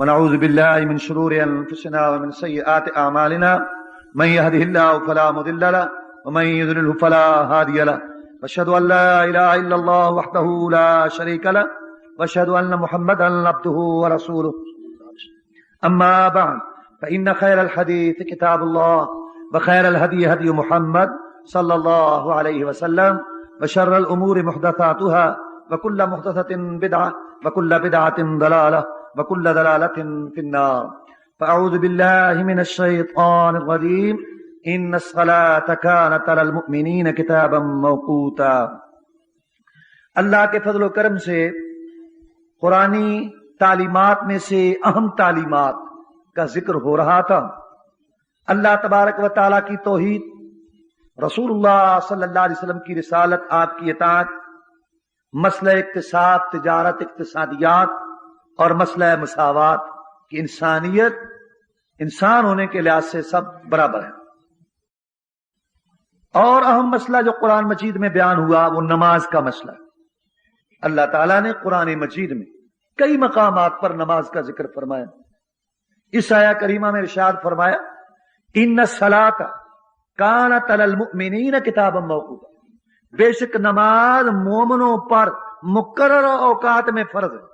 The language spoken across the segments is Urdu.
ونعوذ بالله من شرور أنفسنا ومن سيئات أعمالنا من يهده الله فلا مضل له ومن يضلل فلا هادي له وأشهد أن لا إله إلا الله وحده لا شريك له وأشهد أن محمدا عبده ورسوله أما بعد فإن خير الحديث كتاب الله وخير الهدي هدي محمد صلى الله عليه وسلم وشر الأمور محدثاتها وكل محدثة بدعة وكل بدعة ضلالة وكل ضلالة في النار فأعوذ بالله من الشيطان الرجيم إن الصلاة كانت على المؤمنين كتابا موقوتا۔ اللہ کے فضل و کرم سے قرآنی تعلیمات میں سے اہم تعلیمات کا ذکر ہو رہا تھا۔ اللہ تبارک و تعالیٰ کی توحید، رسول اللہ صلی اللہ علیہ وسلم کی رسالت، آپ کی اطاعت، مسئلہ اقتصاد، تجارت، اقتصادیات اور مسئلہ مساوات کی انسانیت، انسان ہونے کے لحاظ سے سب برابر ہیں۔ اور اہم مسئلہ جو قرآن مجید میں بیان ہوا وہ نماز کا مسئلہ ہے۔ اللہ تعالیٰ نے قرآن مجید میں کئی مقامات پر نماز کا ذکر فرمایا۔ اس آیہ کریمہ میں ارشاد فرمایا ان الصلاۃ کانت علی المؤمنین کتابا موقوتا، بے شک نماز مومنوں پر مقررہ اوقات میں فرض ہے۔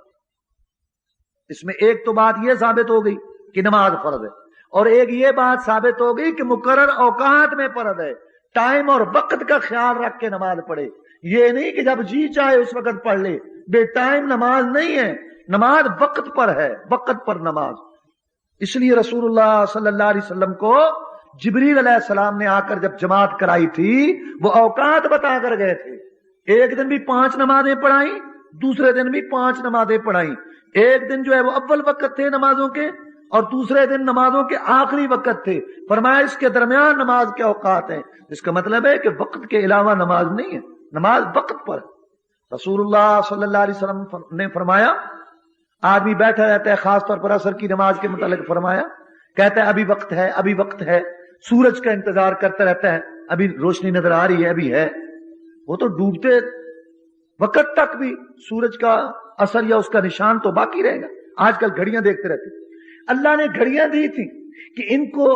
اس میں ایک تو بات یہ ثابت ہو گئی کہ نماز فرض ہے، اور ایک یہ بات ثابت ہو گئی کہ مقرر اوقات میں فرض ہے۔ ٹائم اور وقت کا خیال رکھ کے نماز پڑھے، یہ نہیں کہ جب جی چاہے اس وقت پڑھ لے۔ بے ٹائم نماز نہیں ہے، نماز وقت پر ہے، وقت پر نماز۔ اس لیے رسول اللہ صلی اللہ علیہ وسلم کو جبریل علیہ السلام نے آ کر جب جماعت کرائی تھی وہ اوقات بتا کر گئے تھے۔ ایک دن بھی 5 نمازیں پڑھائیں، دوسرے دن بھی 5 نمازیں پڑھائیں۔ ایک دن جو ہے وہ اول وقت تھے نمازوں کے، اور دوسرے دن نمازوں کے آخری وقت تھے۔ فرمایا اس کے درمیان نماز کے اوقات ہیں۔ اس کا مطلب ہے کہ وقت کے علاوہ نماز نہیں ہے، نماز وقت پر ہے۔ رسول اللہ صلی اللہ علیہ وسلم نے فرمایا آدمی بیٹھا رہتا ہے، خاص طور پر عصر کی نماز کے متعلق فرمایا، کہتا ہے ابھی وقت ہے، ابھی وقت ہے، سورج کا انتظار کرتا رہتا ہے، ابھی روشنی نظر آ رہی ہے، ابھی ہے۔ وہ تو ڈوبتے وقت تک بھی سورج کا اثر یا اس کا نشان تو باقی رہے گا۔ آج کل گھڑیاں دیکھتے رہتے۔ اللہ نے گھڑیاں دی تھی کہ ان کو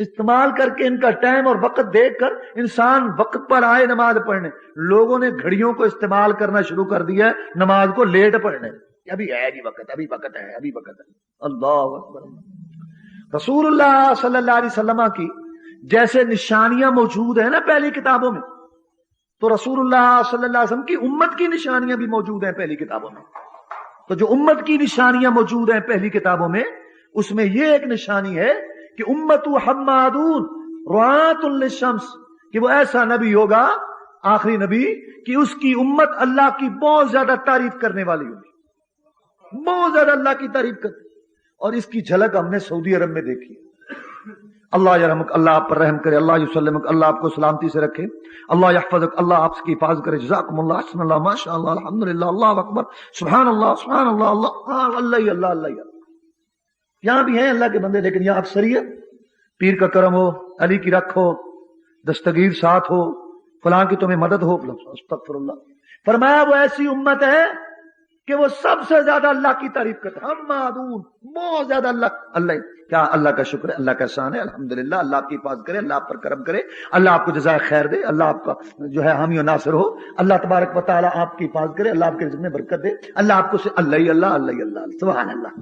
استعمال کر کے ان کا ٹائم اور وقت دیکھ کر انسان وقت پر آئے نماز پڑھنے۔ لوگوں نے گھڑیوں کو استعمال کرنا شروع کر دیا ہے نماز کو لیٹ پڑھنے۔ ابھی ہے جی وقت، ابھی وقت ہے، ابھی وقت ہے۔ اللہ اکبر۔ رسول اللہ صلی اللہ علیہ وسلم کی جیسے نشانیاں موجود ہیں نا پہلی کتابوں میں، تو رسول اللہ صلی اللہ علیہ وسلم کی امت کی نشانیاں بھی موجود ہیں پہلی کتابوں میں۔ تو جو امت کی نشانیاں موجود ہیں پہلی کتابوں میں، اس میں یہ ایک نشانی ہے کہ امت حمادون رعاۃ للشمس، کہ وہ ایسا نبی ہوگا، آخری نبی، کہ اس کی امت اللہ کی بہت زیادہ تعریف کرنے والی ہوگی، بہت زیادہ اللہ کی تعریف کرتی۔ اور اس کی جھلک ہم نے سعودی عرب میں دیکھی۔ اللہ یرحمک، اللہ آپ پر رحم کرے، اللہ یسلمک، اللہ آپ کو سلامتی سے رکھے، اللہ یحفظک، اللہ آپ کی حفاظت کرے۔ جزاکم اللہ، احسن اللہ، ماشاء اللہ، الحمدللہ، اللہ اکبر، سبحان اللہ، سبحان اللہ، اللہ اللہ اللہ اللہ۔ یہاں بھی ہیں اللہ کے بندے، لیکن یہاں اکثریت پیر کا کرم ہو، علی کی رکھ ہو، دستگیر ساتھ ہو، فلاں کی تمہیں مدد ہو، استغفر اللہ۔ فرمایا وہ ایسی امت ہے کہ وہ سب سے زیادہ اللہ کی تعریف کرتے ہیں، ہم معدون، بہت زیادہ اللہ کیا اللہ کا شکر ہے، اللہ کا احسان ہے، الحمدللہ، اللہ آپ کی حفاظت کرے، اللہ آپ پر کرم کرے، اللہ آپ کو جزائے خیر دے، اللہ آپ کا جو ہے حامی و ناصر ہو، اللہ تبارک و تعالیٰ آپ کی حفاظت کرے، اللہ آپ کے رزق میں برکت دے، اللہ آپ کو سے اللہ اللہ اللہ اللہ، سبحان اللہ۔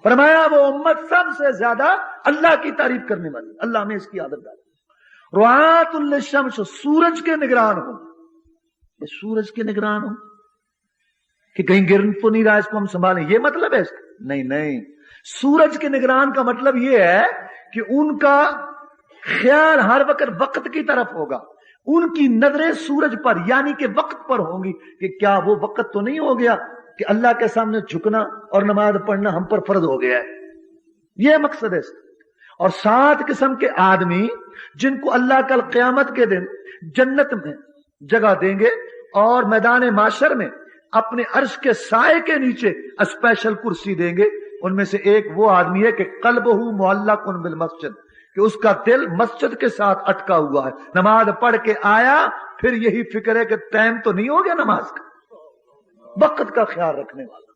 فرمایا وہ امت سب سے زیادہ اللہ کی تعریف کرنے والی، اللہ میں اس کی عادت ڈالے۔ رعاۃ للشمس، سورج کے نگران ہو، سورج کے نگران ہو کہ کہیں گر تو نہیں رہا، اس کو ہم سنبھالیں، یہ مطلب ہے اس کا؟ نہیں نہیں، سورج کے نگران کا مطلب یہ ہے کہ ان کا خیال ہر وقت وقت کی طرف ہوگا، ان کی نظریں سورج پر یعنی کہ وقت پر ہوں گی کہ کیا وہ وقت تو نہیں ہو گیا کہ اللہ کے سامنے جھکنا اور نماز پڑھنا ہم پر فرض ہو گیا ہے۔ یہ مقصد ہے اس کا۔ اور 7 قسم کے آدمی جن کو اللہ کل قیامت کے دن جنت میں جگہ دیں گے اور میدان معاشر میں اپنے عرش کے سائے کے نیچے اسپیشل کرسی دیں گے، ان میں سے ایک وہ آدمی ہے کہ قلبہ معلق بالمسجد، کہ اس کا دل مسجد کے ساتھ اٹکا ہوا ہے، نماز پڑھ کے آیا پھر یہی فکر ہے کہ ٹائم تو نہیں ہو گیا نماز کا، وقت کا خیال رکھنے والا۔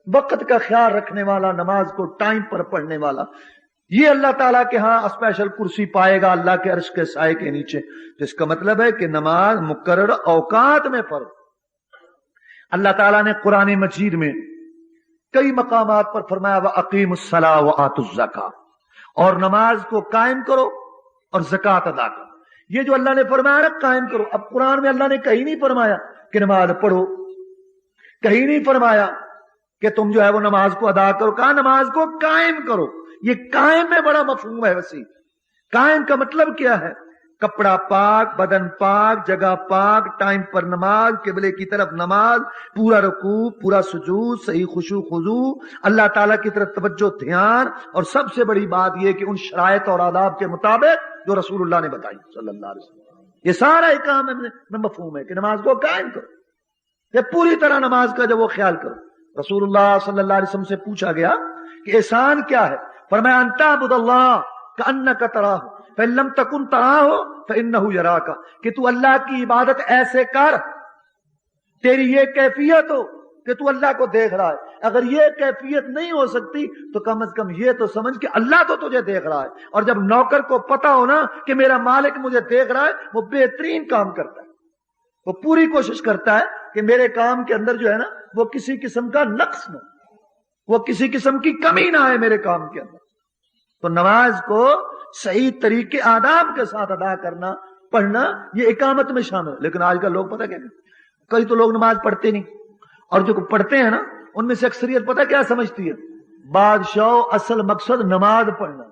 وقت کا خیال رکھنے والا، نماز کو ٹائم پر پڑھنے والا، یہ اللہ تعالیٰ کے ہاں اسپیشل کرسی پائے گا اللہ کے عرش کے سائے کے نیچے. جس کا مطلب ہے کہ نماز مقرر اوقات میں فرض. اللہ تعالیٰ نے قرآن مجید میں کئی مقامات پر فرمایا وَأَقِيمُوا الصَّلَاةَ وَآتُوا الزَّكَاةَ، اور نماز کو قائم کرو اور زکات ادا کرو. یہ جو اللہ نے فرمایا نا قائم کرو، اب قرآن میں اللہ نے کہیں نہیں فرمایا کہ نماز پڑھو، کہیں نہیں فرمایا کہ تم جو ہے وہ نماز کو ادا کرو، کہا نماز کو قائم کرو. یہ قائم میں بڑا مفہوم ہے وسیع. قائم کا مطلب کیا ہے؟ کپڑا پاک، بدن پاک، جگہ پاک، ٹائم پر نماز، قبلے کی طرف نماز، پورا رکوع، پورا سجود، صحیح خشوع خضوع، اللہ تعالیٰ کی طرف توجہ دھیان، اور سب سے بڑی بات یہ کہ ان شرائط اور آداب کے مطابق جو رسول اللہ نے بتائی صلی اللہ علیہ وسلم. یہ سارا ایک کام میں مفہوم ہے کہ نماز کو قائم کرو، یہ پوری طرح نماز کا جو وہ خیال کرو. رسول اللہ صلی اللہ علیہ وسلم سے پوچھا گیا کہ احسان کیا ہے؟ فرمایا ان تعبد اللہ کأنک تراہ فإن لم تکن تراہ فإنہ یراک، کہ تو اللہ کی عبادت ایسے کر، تیری یہ کیفیت ہو کہ تو اللہ کو دیکھ رہا ہے. اگر یہ کیفیت نہیں ہو سکتی تو کم از کم یہ تو سمجھ کہ اللہ تو تجھے دیکھ رہا ہے. اور جب نوکر کو پتا ہو نا کہ میرا مالک مجھے دیکھ رہا ہے، وہ بہترین کام کرتا ہے، وہ پوری کوشش کرتا ہے کہ میرے کام کے اندر جو ہے نا وہ کسی قسم کا نقص نہ، وہ کسی قسم کی کمی نہ آئے میرے کام کے اندر. تو نماز کو صحیح طریقے آداب کے ساتھ ادا کرنا، پڑھنا، یہ اقامت میں شامل ہے. لیکن آج کل لوگ پتہ کیا کرتے، کئی تو لوگ نماز پڑھتے نہیں، اور جو پڑھتے ہیں نا ان میں سے اکثریت پتہ کیا سمجھتی ہے؟ بادشاہ اصل مقصد نماز پڑھنا.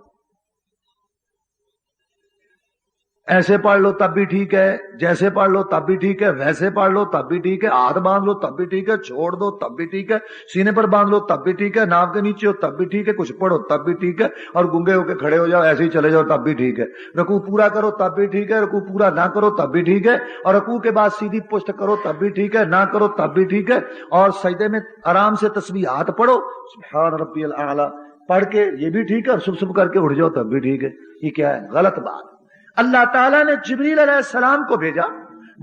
ایسے پڑھ لو تب بھی ٹھیک ہے، جیسے پڑھ لو تب بھی ٹھیک ہے، ویسے پڑھ لو تب بھی ٹھیک ہے، ہاتھ باندھ لو تب بھی ٹھیک ہے، چھوڑ دو تب بھی ٹھیک ہے، سینے پر باندھ لو تب بھی ٹھیک ہے، ناف کے نیچے ہو تب بھی ٹھیک ہے، کچھ پڑھو تب بھی ٹھیک ہے، اور گنگے ہو کے کھڑے ہو جاؤ ایسے ہی چلے جاؤ تب بھی ٹھیک ہے. رکوع پورا کرو تب بھی ٹھیک ہے، رکوع پورا نہ کرو تب بھی ٹھیک ہے، اور رکوع کے بعد سیدھی پشت کرو تب بھی ٹھیک ہے، نہ کرو تب بھی ٹھیک ہے، اور سجدے میں آرام سے تسبیحات پڑھو سبحان ربی الاعلی پڑھ کے یہ بھی ٹھیک ہے، اور صبح کر کے اٹھ جاؤ تب بھی ٹھیک ہے. یہ کیا ہے؟ غلط بات. اللہ تعالیٰ نے جبریل علیہ السلام کو بھیجا،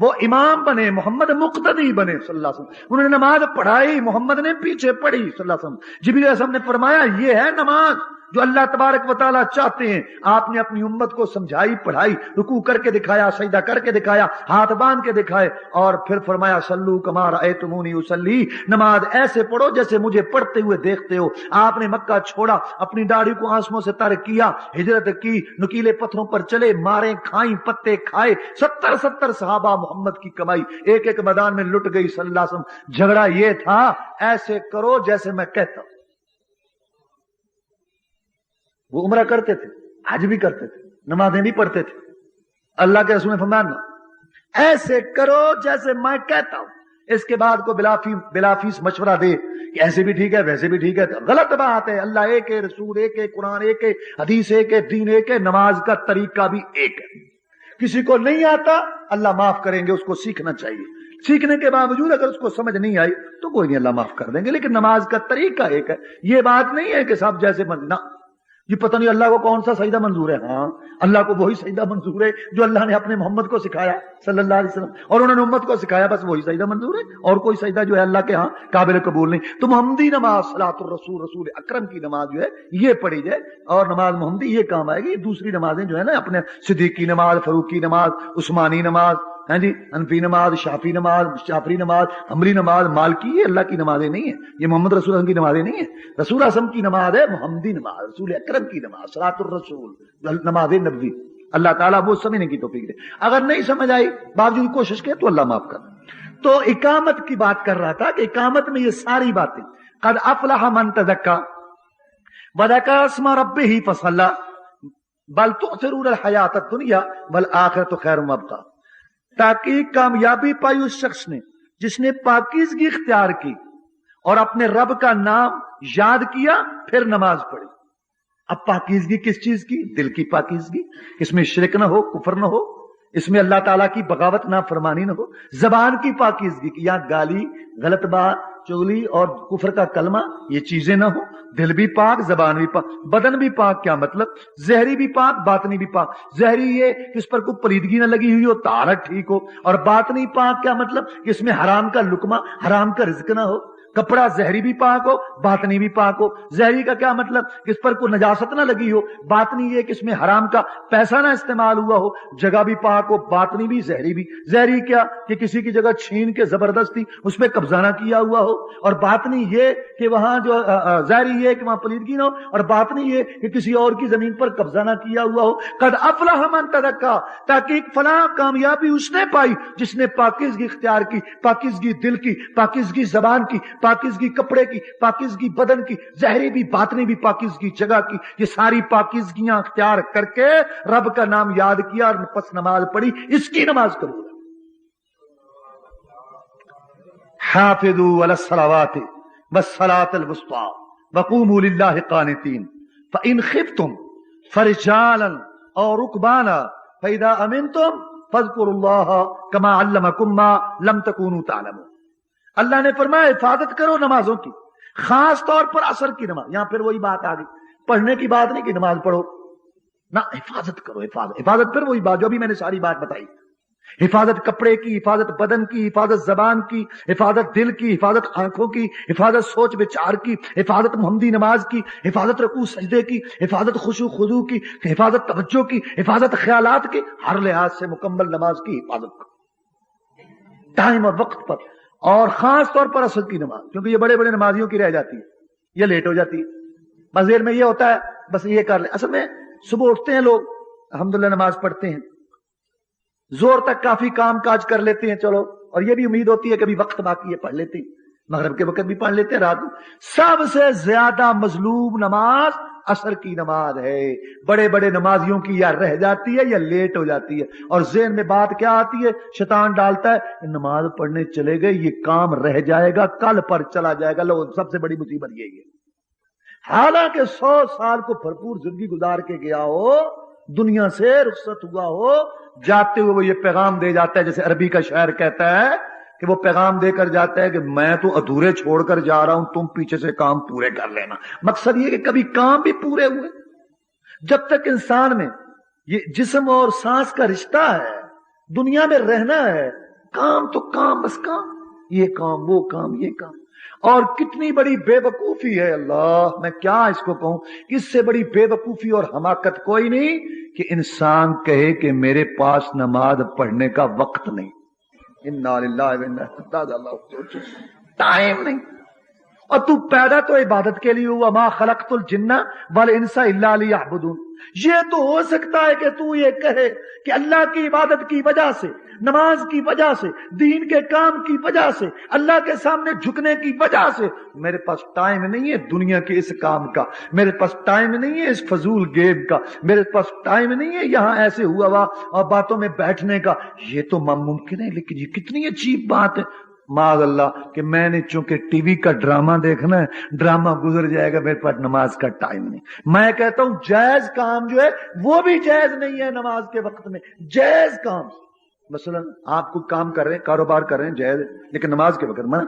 وہ امام بنے، محمد مقتدی بنے صلی اللہ علیہ وسلم. انہوں نے نماز پڑھائی، محمد نے پیچھے پڑھی صلی اللہ علیہ وسلم. جبریل علیہ السلام نے فرمایا یہ ہے نماز جو اللہ تبارک و تعالیٰ چاہتے ہیں. آپ نے اپنی امت کو سمجھائی، پڑھائی، رکوع کر کے دکھایا، سجدہ کر کے دکھایا، ہاتھ باندھ کے دکھائے، اور پھر فرمایا صلو کما رأیتمونی اصلی، نماز ایسے پڑھو جیسے مجھے پڑھتے ہوئے دیکھتے ہو. آپ نے مکہ چھوڑا، اپنی داڑھی کو آنسوؤں سے تر کیا، ہجرت کی، نکیلے پتھروں پر چلے، ماریں کھائیں، پتے کھائے، 70 صحابہ محمد کی کمائی ایک ایک میدان میں لٹ گئی صلی اللہ علیہ وسلم. جھگڑا یہ تھا ایسے کرو جیسے میں کہتا ہوں. وہ عمرہ کرتے تھے، حج بھی کرتے تھے، نمازیں بھی پڑھتے تھے. اللہ کے رسول نے فرمایا ایسے کرو جیسے میں کہتا ہوں. اس کے بعد کو بلا فیس مشورہ دے کہ ایسے بھی ٹھیک ہے ویسے بھی ٹھیک ہے، غلط بات ہے. اللہ ایک ہے، رسول ایک ہے، قرآن ایک ہے، حدیث ایک ہے، دین ایک ہے، نماز کا طریقہ بھی ایک ہے. کسی کو نہیں آتا اللہ معاف کریں گے، اس کو سیکھنا چاہیے. سیکھنے کے باوجود اگر اس کو سمجھ نہیں آئی تو کوئی نہیں، اللہ معاف کر دیں گے. لیکن نماز کا طریقہ ایک ہے. یہ بات نہیں ہے کہ سب جیسے بننا. یہ پتہ نہیں اللہ کو کون سا سجدہ منظور ہے. ہاں اللہ کو وہی سجدہ منظور ہے جو اللہ نے اپنے محمد کو سکھایا صلی اللہ علیہ وسلم، اور انہوں نے امت کو سکھایا، بس وہی سجدہ منظور ہے. اور کوئی سجدہ جو ہے اللہ کے ہاں قابل قبول نہیں. تو محمدی نماز صلاۃ الرسول، رسول اکرم کی نماز جو ہے یہ پڑھی جائے، اور نماز محمدی یہ کام آئے گی. دوسری نمازیں جو ہے نا اپنے صدیقی نماز، فاروقی نماز، عثمانی نماز، ہاں جی، حنفی نماز، شافی نماز، شافری نماز، حنبلی نماز، مالکی، یہ اللہ کی نمازیں نہیں ہیں، یہ محمد رسول اللہ کی نمازیں نہیں ہیں. رسول اعظم کی نماز ہے محمدی نماز، رسول اکرم کی نماز، صلاۃ الرسول، نماز نبوی. اللہ تعالیٰ وہ سمجھنے کی توفیق دے. اگر نہیں سمجھ آئی باوجود کوشش کے تو اللہ معاف کر. تو اقامت کی بات کر رہا تھا کہ اقامت میں یہ ساری باتیں، قد افلح من تزکا وذکر اسم ربہ فصلی بل تؤثرون الحیاۃ الدنیا والآخرۃ خیر وابقیٰ. تاکہ کامیابی پائی اس شخص نے جس نے پاکیزگی اختیار کی اور اپنے رب کا نام یاد کیا پھر نماز پڑھی. اب پاکیزگی کس چیز کی؟ دل کی پاکیزگی، اس میں شرک نہ ہو، کفر نہ ہو، اس میں اللہ تعالیٰ کی بغاوت نہ فرمانی نہ ہو. زبان کی پاکیزگی کی، یہاں گالی، غلط بات، چغلی اور کفر کا کلمہ یہ چیزیں نہ ہو. دل بھی پاک، زبان بھی پاک، بدن بھی پاک. کیا مطلب؟ ظاہری بھی پاک، باطنی بھی پاک. ظاہری یہ کہ اس پر کوئی پلیدگی نہ لگی ہوئی ہو، طہارت ٹھیک ہو. اور باطنی پاک کیا مطلب؟ کہ اس میں حرام کا لقمہ، حرام کا رزق نہ ہو. کپڑا زہری بھی پاک ہو باطنی بھی پاک ہو. زہری کا کیا مطلب؟ کہ اس پر کوئی نجاست نہ لگی ہو. باطنی یہ کہ اس میں حرام کا پیسہ نہ استعمال ہوا ہو. جگہ بھی پاک ہو, باطنی بھی زہری بھی. زہری کیا کہ کسی کی جگہ چھین کے زبردستی اس پہ قبضہ نہ کیا ہوا ہو, اور باطنی یہ کہ وہاں جو زہری یہ کہ وہاں پلیدگی نہ ہو, اور باطنی یہ کہ کسی اور کی زمین پر قبضہ نہ کیا ہوا ہو. قد افلح من تزکا, تاکہ ایک فلاں کامیابی اس نے پائی جس نے پاکیزگی اختیار کی, پاکیزگی دل کی, پاکیزگی زبان کی, پاکیزگی کپڑے کی, پاکیزگی بدن کی, ظاہری بھی باطنی بھی پاکیزگی جگہ کی. یہ ساری پاکیزگیاں اختیار کر کے رب کا نام یاد کیا اور پس نماز پڑھی. اس کی نماز کرو. حافظوا علی الصلوات والصلاة الوسطى وقوموا للہ قانتین فإن خفتم فرجالا او رکبانا فإذا امنتم فاذکروا اللہ کما علمکم ما لم تکونوا تعلمون. اللہ نے فرمایا حفاظت کرو نمازوں کی, خاص طور پر عصر کی نماز. یہاں پھر وہی بات آ گئی, پڑھنے کی بات نہیں کہ نماز پڑھو نہ, حفاظت کرو. حفاظت پھر وہی بات جو بھی میں نے ساری بات بتائی. حفاظت کپڑے کی, حفاظت بدن کی, حفاظت زبان کی, حفاظت دل کی, حفاظت آنکھوں کی, حفاظت سوچ بچار کی, حفاظت محمدی نماز کی, حفاظت رکوع سجدے کی, حفاظت خشوع خضوع کی, حفاظت توجہ کی, حفاظت خیالات کی. ہر لحاظ سے مکمل نماز کی حفاظت کرو, ٹائم اور وقت پر, اور خاص طور پر عصر کی نماز, کیونکہ یہ بڑے بڑے نمازیوں کی رہ جاتی ہے, یہ لیٹ ہو جاتی ہے. مزید میں یہ ہوتا ہے بس یہ کر لیں. اصل میں صبح اٹھتے ہیں لوگ, الحمدللہ نماز پڑھتے ہیں, زور تک کافی کام کاج کر لیتے ہیں, چلو, اور یہ بھی امید ہوتی ہے کہ ابھی وقت باقی ہے, پڑھ لیتے ہیں, مغرب کے وقت بھی پڑھ لیتے ہیں, رات میں. سب سے زیادہ مظلوم نماز عصر کی نماز ہے. بڑے بڑے نمازیوں کی یا رہ جاتی ہے یا لیٹ ہو جاتی ہے, اور ذہن میں بات کیا آتی ہے, شیطان ڈالتا ہے نماز پڑھنے چلے گئے, یہ کام رہ جائے گا, کل پر چلا جائے گا. لو, سب سے بڑی مصیبت یہی ہے. حالانکہ 100 سال کو بھرپور زندگی گزار کے گیا ہو, دنیا سے رخصت ہوا ہو, جاتے ہوئے وہ یہ پیغام دے جاتا ہے, جیسے عربی کا شاعر کہتا ہے کہ وہ پیغام دے کر جاتا ہے کہ میں تو ادھورے چھوڑ کر جا رہا ہوں, تم پیچھے سے کام پورے کر لینا. مقصد یہ کہ کبھی کام بھی پورے ہوئے. جب تک انسان میں یہ جسم اور سانس کا رشتہ ہے, دنیا میں رہنا ہے, کام تو کام, بس کام, یہ کام وہ کام یہ کام. اور کتنی بڑی بے وقوفی ہے, اللہ میں کیا اس کو کہوں, اس سے بڑی بے وقوفی اور حماقت کوئی نہیں کہ انسان کہے کہ میرے پاس نماز پڑھنے کا وقت نہیں. انا للہ و انا الیہ راجعون. ٹائم نہیں. اور تو پیدا تو عبادت کے لیے ہوا, ما خلقت الجن والانس الا لیعبدون. یہ تو ہو سکتا ہے کہ تو یہ کہے کہ اللہ کی عبادت کی وجہ سے, نماز کی وجہ سے, دین کے کام کی وجہ سے, اللہ کے سامنے جھکنے کی وجہ سے میرے پاس ٹائم نہیں ہے دنیا کے اس کام کا, میرے پاس ٹائم نہیں ہے اس فضول گیم کا, میرے پاس ٹائم نہیں ہے یہاں ایسے ہوا ہوا اور باتوں میں بیٹھنے کا. یہ تو ممکن ہے, لیکن یہ کتنی عجیب بات ہے معاذ اللہ کہ میں نے چونکہ ٹی وی کا ڈرامہ دیکھنا ہے, ڈرامہ گزر جائے گا, میرے پاس نماز کا ٹائم نہیں. میں کہتا ہوں جائز کام جو ہے وہ بھی جائز نہیں ہے نماز کے وقت میں. جائز کام, مثلا آپ کو کام کر رہے ہیں, کاروبار کر رہے ہیں, جائز ہے, لیکن نماز کے وقت منع.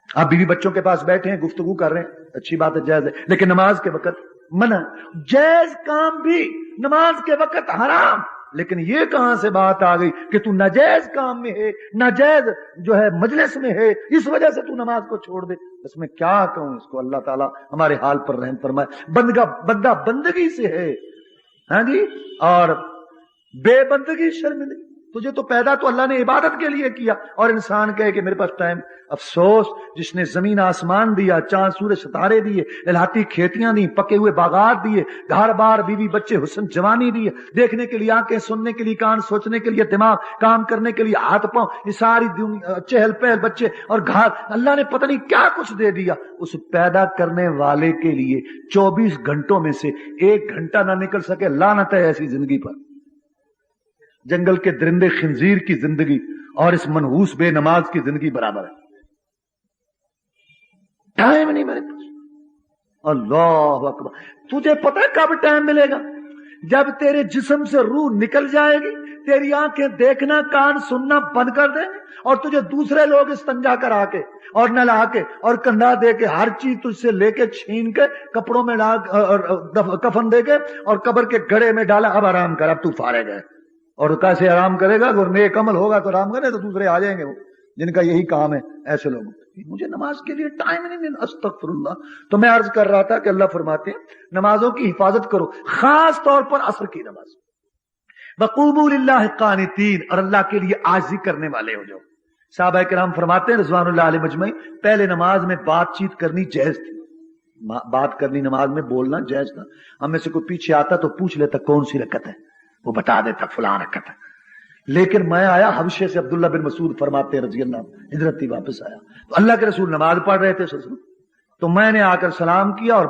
آپ بیوی بچوں کے پاس بیٹھے ہیں, گفتگو کر رہے ہیں, اچھی بات ہے, جائز ہے, لیکن نماز کے وقت منع. جائز کام بھی نماز کے وقت حرام. لیکن یہ کہاں سے بات آ گئی کہ تو ناجائز کام میں ہے, ناجائز جو ہے مجلس میں ہے, اس وجہ سے تو نماز کو چھوڑ دے. اس میں کیا کہوں اس کو, اللہ تعالیٰ ہمارے حال پر رحم فرمائے. بندہ بندگی سے ہے, ہاں جی, اور بے بندگی شرمندگی. تجھے تو پیدا تو اللہ نے عبادت کے لیے کیا, اور انسان کہے کہ میرے پاس ٹائم. افسوس جس نے زمین آسمان دیا, چاند سورج ستارے دیے, الہاتی کھیتیاں دی, پکے ہوئے باغات دیے, گھر بار بیوی بچے حسن جوانی دیے, دیکھنے کے لیے آنکھیں, سننے کے لیے کان, سوچنے کے لیے دماغ, کام کرنے کے لیے ہاتھ پاؤں, یہ ساری چہل پہل بچے اور گھر, اللہ نے پتہ نہیں کیا کچھ دے دیا. اس پیدا کرنے والے کے لیے 24 گھنٹوں میں سے 1 گھنٹہ نہ نکل سکے, لعنت ہے ایسی زندگی پر. جنگل کے درندے خنزیر کی زندگی اور اس منحوس بے نماز کی زندگی برابر ہے. ٹائم نہیں میرے پاس. اللہ اکبر. تجھے پتہ ہے کب ٹائم ملے گا؟ جب تیرے جسم سے روح نکل جائے گی, تیری آنکھیں دیکھنا, کان سننا بند کر دیں گے, اور تجھے دوسرے لوگ استنجا کرا کے اور نلا کے اور کندھا دے کے ہر چیز تجھ سے لے کے چھین کے کپڑوں میں ڈال, کفن دے کے اور قبر کے گڑھے میں ڈالا, اب آرام کر, اب تو فارغ ہے. اور کیسے آرام کرے گا؟ اگر نیک عمل ہوگا تو آرام کرے, تو دوسرے آ جائیں گے وہ جن کا یہی کام ہے, ایسے لوگ. مجھے نماز کے لیے ٹائم نہیں ملا. استغفر اللہ. تو میں عرض کر رہا تھا کہ اللہ فرماتے ہیں نمازوں کی حفاظت کرو, خاص طور پر عصر کی نماز. وقوموا للہ قانتین, اور اللہ کے لیے عاجزی کرنے والے ہو جاؤ. صحابہ کرام فرماتے ہیں رضوان اللہ علیہ مجمعین, پہلے نماز میں بات چیت کرنی جائز تھی. بات کرنی نماز میں بولنا جائز تھا. ہم میں سے کوئی پیچھے آتا تو پوچھ لیتا کون سی رکعت ہے, وہ بتا دیتا فلاں رکعت ہے. لیکن میں آیا حبشے سے, عبداللہ بن مسعود فرماتے رضی اللہ عنہ, ہجرت ہی واپس آیا تو اللہ کے رسول نماز پڑھ رہے تھے تو میں نے آ کر سلام کیا اور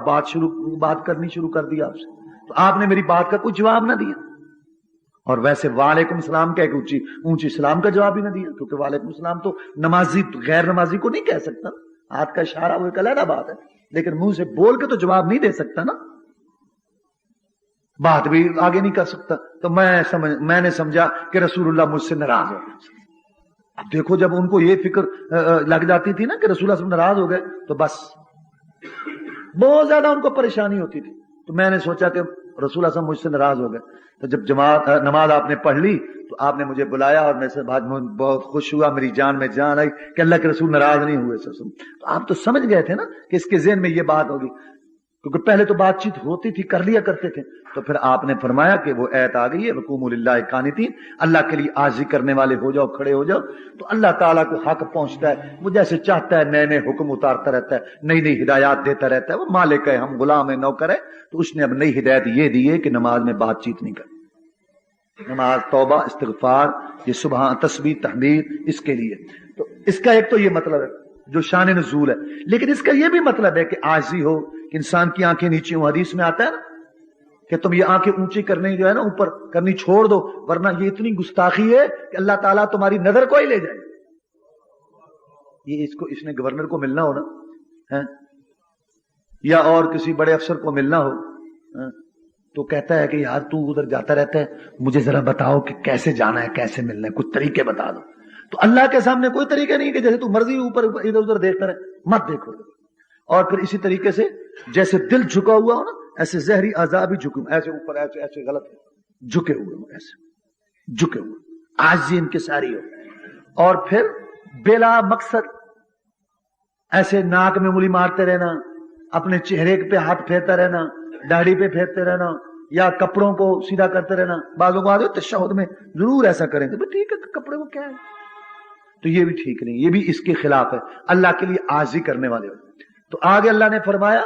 بات کرنی شروع کر دیا آپ سے. تو آپ نے میری بات کا کوئی جواب نہ دیا, اور ویسے وعلیکم السلام کہہ کے اونچی سلام کا جواب ہی نہ دیا, کیونکہ وعلیکم السلام تو نمازی غیر نمازی کو نہیں کہہ سکتا. ہاتھ کا اشارہ وہ ایک علیحدہ بات ہے, لیکن منہ سے بول کے تو جواب نہیں دے سکتا نا, بات بھی آگے نہیں کر سکتا. تو میں نے سمجھا کہ رسول اللہ مجھ سے ناراض ہو گئے. اب دیکھو جب ان کو یہ فکر لگ جاتی تھی نا کہ رسول اللہ سے ناراض ہو گئے تو بس بہت زیادہ ان کو پریشانی ہوتی تھی. تو میں نے سوچا کہ رسول اللہ مجھ سے ناراض ہو گئے. تو جب نماز آپ نے پڑھ لی تو آپ نے مجھے بلایا اور میں سے بہت خوش ہوا, میری جان میں جان آئی کہ اللہ کے رسول ناراض نہیں ہوئے. تو آپ تو سمجھ گئے تھے نا کہ اس کے ذہن میں یہ بات ہوگی, کیونکہ پہلے تو بات چیت ہوتی تھی, کر لیا کرتے تھے. تو پھر آپ نے فرمایا کہ وہ ایت آ گئی ہے وقوموا للہ قانتین, اللہ کے لیے عاجزی کرنے والے ہو جاؤ, کھڑے ہو جاؤ. تو اللہ تعالیٰ کو حق پہنچتا ہے, وہ جیسے چاہتا ہے نئے نئے حکم اتارتا رہتا ہے, نئی نئی ہدایات دیتا رہتا ہے. وہ مالک ہے, ہم غلام ہیں, نوکر ہے. تو اس نے اب نئی ہدایت یہ دی ہے کہ نماز میں بات چیت نہیں کرنی. نماز توبہ استغفار, یہ سبحان تسبیح تحمید اس کے لیے. تو اس کا ایک تو یہ مطلب ہے جو شان نزول ہے, لیکن اس کا یہ بھی مطلب ہے کہ عاجزی ہو, کہ انسان کی آنکھیں نیچے ہوں. حدیث میں آتا ہے نا کہ تم یہ آنکھیں اونچی کرنے جو ہے نا اوپر کرنی چھوڑ دو, ورنہ یہ اتنی گستاخی ہے کہ اللہ تعالیٰ تمہاری نظر کو ہی لے جائے. یہ اس نے گورنر کو ملنا ہو نا, یا اور کسی بڑے افسر کو ملنا ہو, تو کہتا ہے کہ یار تو ادھر جاتا رہتا ہے, مجھے ذرا بتاؤ کہ کیسے جانا ہے, کیسے ملنا ہے, کچھ طریقے بتا دو. تو اللہ کے سامنے کوئی طریقہ نہیں کہ جیسے تو مرضی اوپر ادھر ادھر دیکھتا رہے, مت دیکھو. اور پھر اسی طریقے سے جیسے دل جھکا ہوا ہو نا, ایسے ظہری اعضاء بھی جھکے, ایسے اوپر ایسے ایسے غلط ہے, جھکے ہوئے ہو, ایسے جھکے ہوئے, عاجزی انکساری ہو. اور پھر بلا مقصد ایسے ناک میں انگلی مارتے رہنا, اپنے چہرے پہ ہاتھ پھیرتا رہنا, داڑھی پہ پھیرتے رہنا, یا کپڑوں کو سیدھا کرتے رہنا. بعضوں کو آتے تشہد میں ضرور ایسا کریں گے, ٹھیک ہے کپڑے کو کیا ہے, تو یہ بھی ٹھیک نہیں, یہ بھی اس کے خلاف ہے. اللہ کے لیے عاجزی کرنے والے ہو. تو آگے اللہ نے فرمایا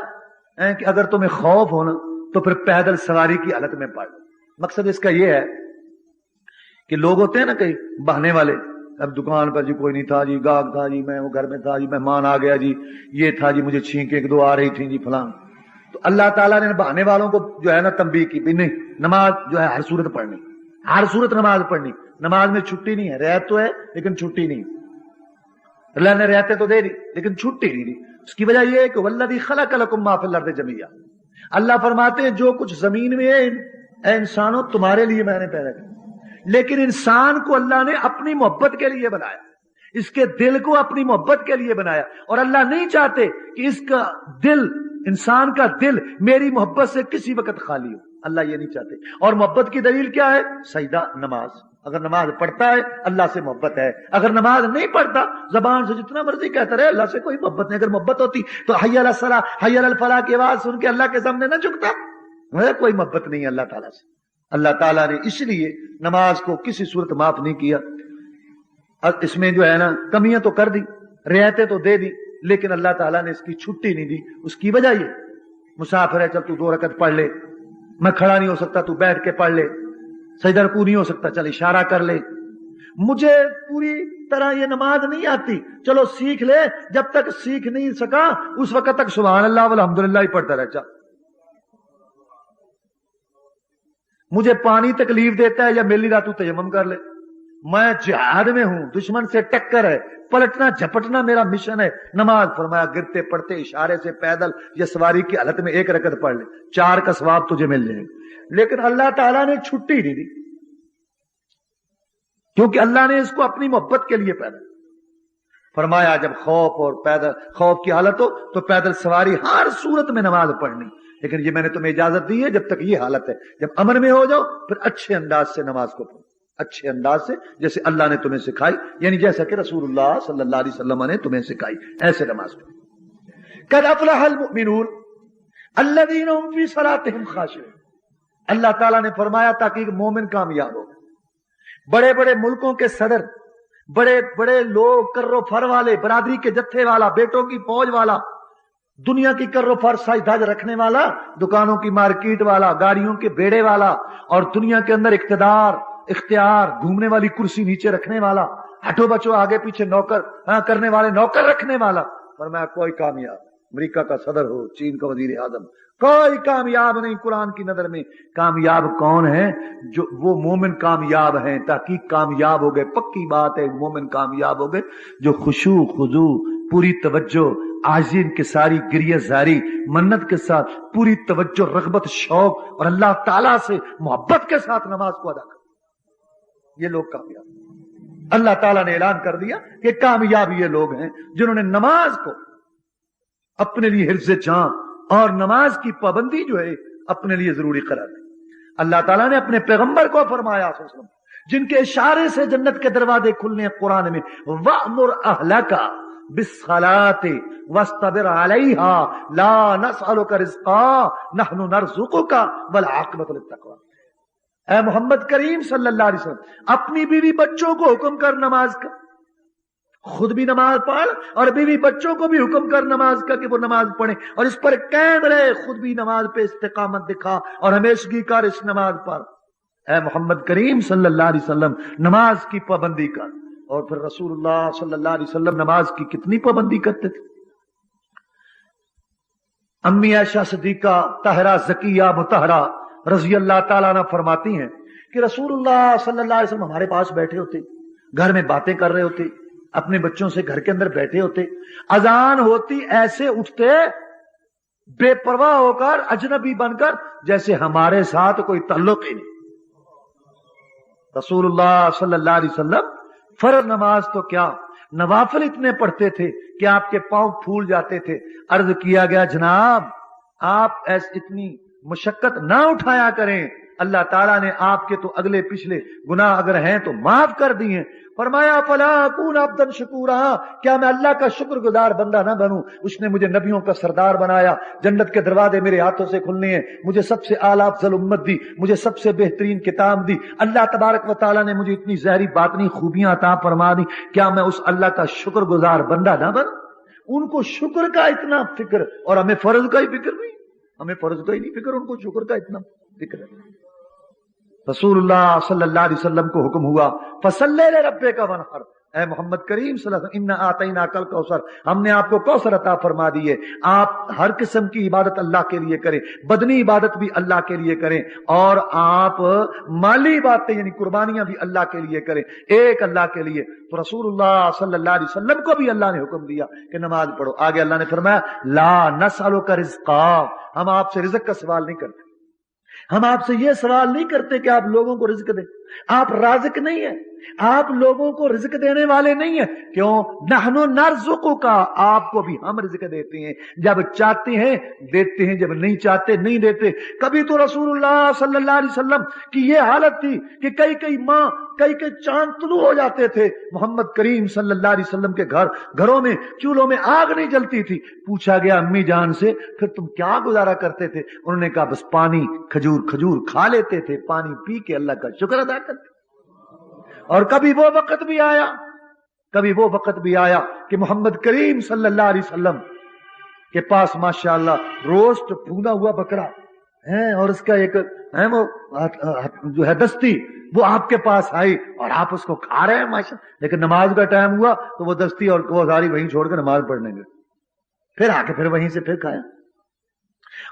کہ اگر تمہیں خوف ہونا تو پھر پیدل سواری کی حالت میں پڑھ. مقصد اس کا یہ ہے کہ لوگ ہوتے ہیں نا کئی بہانے والے, اب دکان پر جی کوئی نہیں تھا جی, گاہک تھا جی, میں وہ گھر میں تھا جی, مہمان آ گیا جی, یہ تھا جی, مجھے چھینک ایک دو آ رہی تھی جی فلاں. تو اللہ تعالیٰ نے بہانے والوں کو جو ہے نا تنبیہ کی بھی نہیں, نماز جو ہے ہر صورت پڑھنی, ہر صورت نماز پڑھنی. نماز میں چھٹی نہیں ہے, رعایت تو ہے لیکن چھٹی نہیں. اللہ نے رعایتیں تو دے دی لیکن چھٹی نہیں دی. اس کی وجہ یہ ہے کہ والذی خلق لکم ما فی الارض جمیعا, اللہ فرماتے ہیں جو کچھ زمین میں ہے اے انسانوں تمہارے لیے میں نے پیدا کیا. لیکن انسان کو اللہ نے اپنی محبت کے لیے بنایا, اس کے دل کو اپنی محبت کے لیے بنایا. اور اللہ نہیں چاہتے کہ اس کا دل, انسان کا دل میری محبت سے کسی وقت خالی ہو. اللہ یہ نہیں چاہتے. اور محبت کی دلیل کیا ہے؟ سجدہ, نماز. اگر نماز پڑھتا ہے اللہ سے محبت ہے, اگر نماز نہیں پڑھتا زبان سے جتنا مرضی کہتا رہے اللہ سے کوئی محبت نہیں. اگر محبت ہوتی تو حی علی الصلاۃ حی علی الفلاح کی آواز سن کے اللہ کے سامنے نہ جھکتا. کوئی محبت نہیں اللہ تعالیٰ سے. اللہ تعالیٰ نے اس لیے نماز کو کسی صورت معاف نہیں کیا. اس میں جو ہے نا کمیاں تو کر دی, رعایتیں تو دے دی, لیکن اللہ تعالیٰ نے اس کی چھٹی نہیں دی. اس کی وجہ یہ, مسافر ہے چل تو 2 رکعت پڑھ لے, میں کھڑا نہیں ہو سکتا تو بیٹھ کے پڑھ لے, سجدہ رکوع نہیں ہو سکتا چل اشارہ کر لے, مجھے پوری طرح یہ نماز نہیں آتی چلو سیکھ لے, جب تک سیکھ نہیں سکا اس وقت تک سبحان اللہ والحمدللہ ہی پڑھتا رہ. چل مجھے پانی تکلیف دیتا ہے یا مل نہیں رہا تو تیمم کر لے, میں جہاد میں ہوں, دشمن سے ٹکر ہے, پلٹنا جھپٹنا میرا مشن ہے. نماز فرمایا گرتے پڑتے اشارے سے پیدل یا سواری کی حالت میں 1 رکعت پڑھ لے, 4 کا ثواب تجھے مل جائے گا. لیکن اللہ تعالیٰ نے چھٹی نہیں دی, کیونکہ اللہ نے اس کو اپنی محبت کے لیے پیدا فرمایا. جب خوف کی حالت ہو تو پیدل سواری ہر صورت میں نماز پڑھنی, لیکن یہ میں نے تمہیں اجازت دی ہے جب تک یہ حالت ہے. جب امن میں ہو جاؤ پھر اچھے انداز سے نماز کو پڑھو, اچھے انداز سے جیسے اللہ نے تمہیں سکھائی، یعنی جیسا کہ رسول اللہ صلی اللہ علیہ وسلم نے تمہیں سکھائی، ایسے نماز پڑھو۔ قد افلح المؤمنون الذین هم فی صلاتهم خاشعون، اللہ تعالیٰ نے فرمایا تاکہ مومن کامیاب ہو۔ بڑے بڑے ملکوں کے صدر، بڑے بڑے لوگ، کر و فر والے، برادری کے جتھے والا، بیٹوں کی فوج والا، دنیا کی کر و فر ساج دھاج رکھنے والا، دکانوں کی مارکیٹ والا، گاڑیوں کے بیڑے والا، اور دنیا کے اندر اقتدار، اختیار، گھومنے والی کرسی نیچے رکھنے والا، ہٹو بچو آگے پیچھے نوکر کرنے والے نوکر رکھنے والا، فرمایا کوئی کامیاب، امریکہ کا صدر ہو، چین کا وزیر اعظم، کوئی کامیاب نہیں۔ قرآن کی نظر میں کامیاب کون ہے؟ جو وہ مومن کامیاب ہیں، تحقیق کامیاب ہو گئے، پکی بات ہے، مومن کامیاب ہو گئے جو خشوع خضوع، پوری توجہ، عاجزی کی ساری گریہ زاری، منت کے ساتھ پوری توجہ، رغبت، شوق اور اللہ تعالیٰ سے محبت کے ساتھ نماز کو ادا کر، یہ لوگ کامیاب۔ اللہ تعالیٰ نے اعلان کر دیا کہ کامیاب یہ لوگ ہیں جنہوں نے نماز کو اپنے لیے حرز جاں اور نماز کی پابندی جو ہے اپنے لیے ضروری قرار دی۔ اللہ تعالیٰ نے اپنے پیغمبر کو فرمایا صلی اللہ علیہ وسلم، جن کے اشارے سے جنت کے دروازے کھلنے ہیں قرآن میں، وَأْمُرْ أَهْلَكَ بِالصَّلَاةِ وَاسْتَبِرْ عَلَيْهَا لَا نَسْأَلُكَ رِزْقًا نَحْنُ نَرْزُقُكَ وَالْعَاقِبَةُ لِلتَّقْوَىٰ۔ اے محمد کریم صلی اللہ علیہ وسلم، اپنی بیوی بچوں کو حکم کر نماز کا، خود بھی نماز پڑھ اور بیوی بچوں کو بھی حکم کر نماز کا کہ وہ نماز پڑھیں اور اس پر قائم رہے، خود بھی نماز پہ استقامت دکھا اور ہمیشگی کر اس نماز پر۔ اے محمد کریم صلی اللہ علیہ وسلم، نماز کی پابندی کر۔ اور پھر رسول اللہ صلی اللہ علیہ وسلم نماز کی کتنی پابندی کرتے تھے۔ امی عائشہ صدیقہ طاہرہ زکیہ مطہرہ رضی اللہ تعالیٰ عنہ فرماتی ہیں کہ رسول اللہ صلی اللہ علیہ وسلم ہمارے پاس بیٹھے ہوتے، گھر میں باتیں کر رہے ہوتے، اپنے بچوں سے گھر کے اندر بیٹھے ہوتے، اذان ہوتی ایسے اٹھتے بے پرواہ ہو کر، اجنبی بن کر، جیسے ہمارے ساتھ کوئی تعلق ہی نہیں۔ رسول اللہ صلی اللہ علیہ وسلم فرض نماز تو کیا، نوافل اتنے پڑھتے تھے کہ آپ کے پاؤں پھول جاتے تھے۔ عرض کیا گیا جناب آپ اتنی مشقت نہ اٹھایا کریں، اللہ تعالیٰ نے آپ کے تو اگلے پچھلے گناہ اگر ہیں تو معاف کر دیے۔ فرمایا فلا اکون عبدا شکورا، کیا میں اللہ کا شکر گزار بندہ نہ بنوں؟ اس نے مجھے نبیوں کا سردار بنایا، جنت کے دروازے میرے ہاتھوں سے کھلنے ہیں، مجھے سب سے اعلیٰ افضل امت دی، مجھے سب سے بہترین کتاب دی، اللہ تبارک و تعالیٰ نے مجھے اتنی ظاہری باطنی خوبیاں عطا فرما دی، کیا میں اس اللہ کا شکر گزار بندہ نہ بنوں؟ ان کو شکر کا اتنا فکر، اور ہمیں فرض کا ہی فکر نہیں، ہمیں فرض کا ہی نہیں فکر، ان کو شکر کا اتنا فکر ہے۔ رسول اللہ صلی اللہ علیہ وسلم کو حکم ہوا فصلی لربک وانحر، اے محمد کریم صلی اللہ علیہ وسلم، انا اعطیناک الکوثر، ہم نے آپ کو کوثر عطا فرما دی ہے، آپ ہر قسم کی عبادت اللہ کے لیے کریں، بدنی عبادت بھی اللہ کے لیے کریں، اور آپ مالی عبادتیں یعنی قربانیاں بھی اللہ کے لیے کریں، ایک اللہ کے لیے۔ تو رسول اللہ صلی اللہ علیہ وسلم کو بھی اللہ نے حکم دیا کہ نماز پڑھو۔ آگے اللہ نے فرمایا لا نسألک رزقا، ہم آپ سے رزق کا سوال نہیں کرتے، ہم آپ سے یہ سوال نہیں کرتے کہ آپ لوگوں کو رزق دیں، آپ رازق نہیں ہیں، آپ لوگوں کو رزق دینے والے نہیں ہیں۔ کیوں؟ نحن نرزقک، آپ کو بھی ہم رزق دیتے ہیں، جب چاہتے ہیں دیتے ہیں، جب نہیں چاہتے نہیں دیتے۔ کبھی تو رسول اللہ صلی اللہ علیہ وسلم کی یہ حالت تھی کہ کئی ماہ کئی چاند طلوع ہو جاتے تھے، محمد کریم صلی اللہ علیہ وسلم کے گھروں میں چولہوں میں آگ نہیں جلتی تھی۔ پوچھا گیا امی جان سے پھر تم کیا گزارا کرتے تھے؟ انہوں نے کہا بس پانی کھجور کھا لیتے تھے، پانی پی کے اللہ کا شکر ادا کرتے۔ اور کبھی وہ وقت بھی آیا کہ محمد کریم صلی اللہ علیہ وسلم کے پاس ماشاءاللہ روسٹ بھونا ہوا بکرا ہے اور اس کا ایک ہے وہ جو ہے دستی، وہ آپ کے پاس آئی اور آپ اس کو کھا رہے ہیں ماشاء، لیکن نماز کا ٹائم ہوا تو وہ دستی اور وہ ساری وہیں چھوڑ کے نماز پڑھنے گئے، پھر آ کے پھر وہیں سے پھر کھایا۔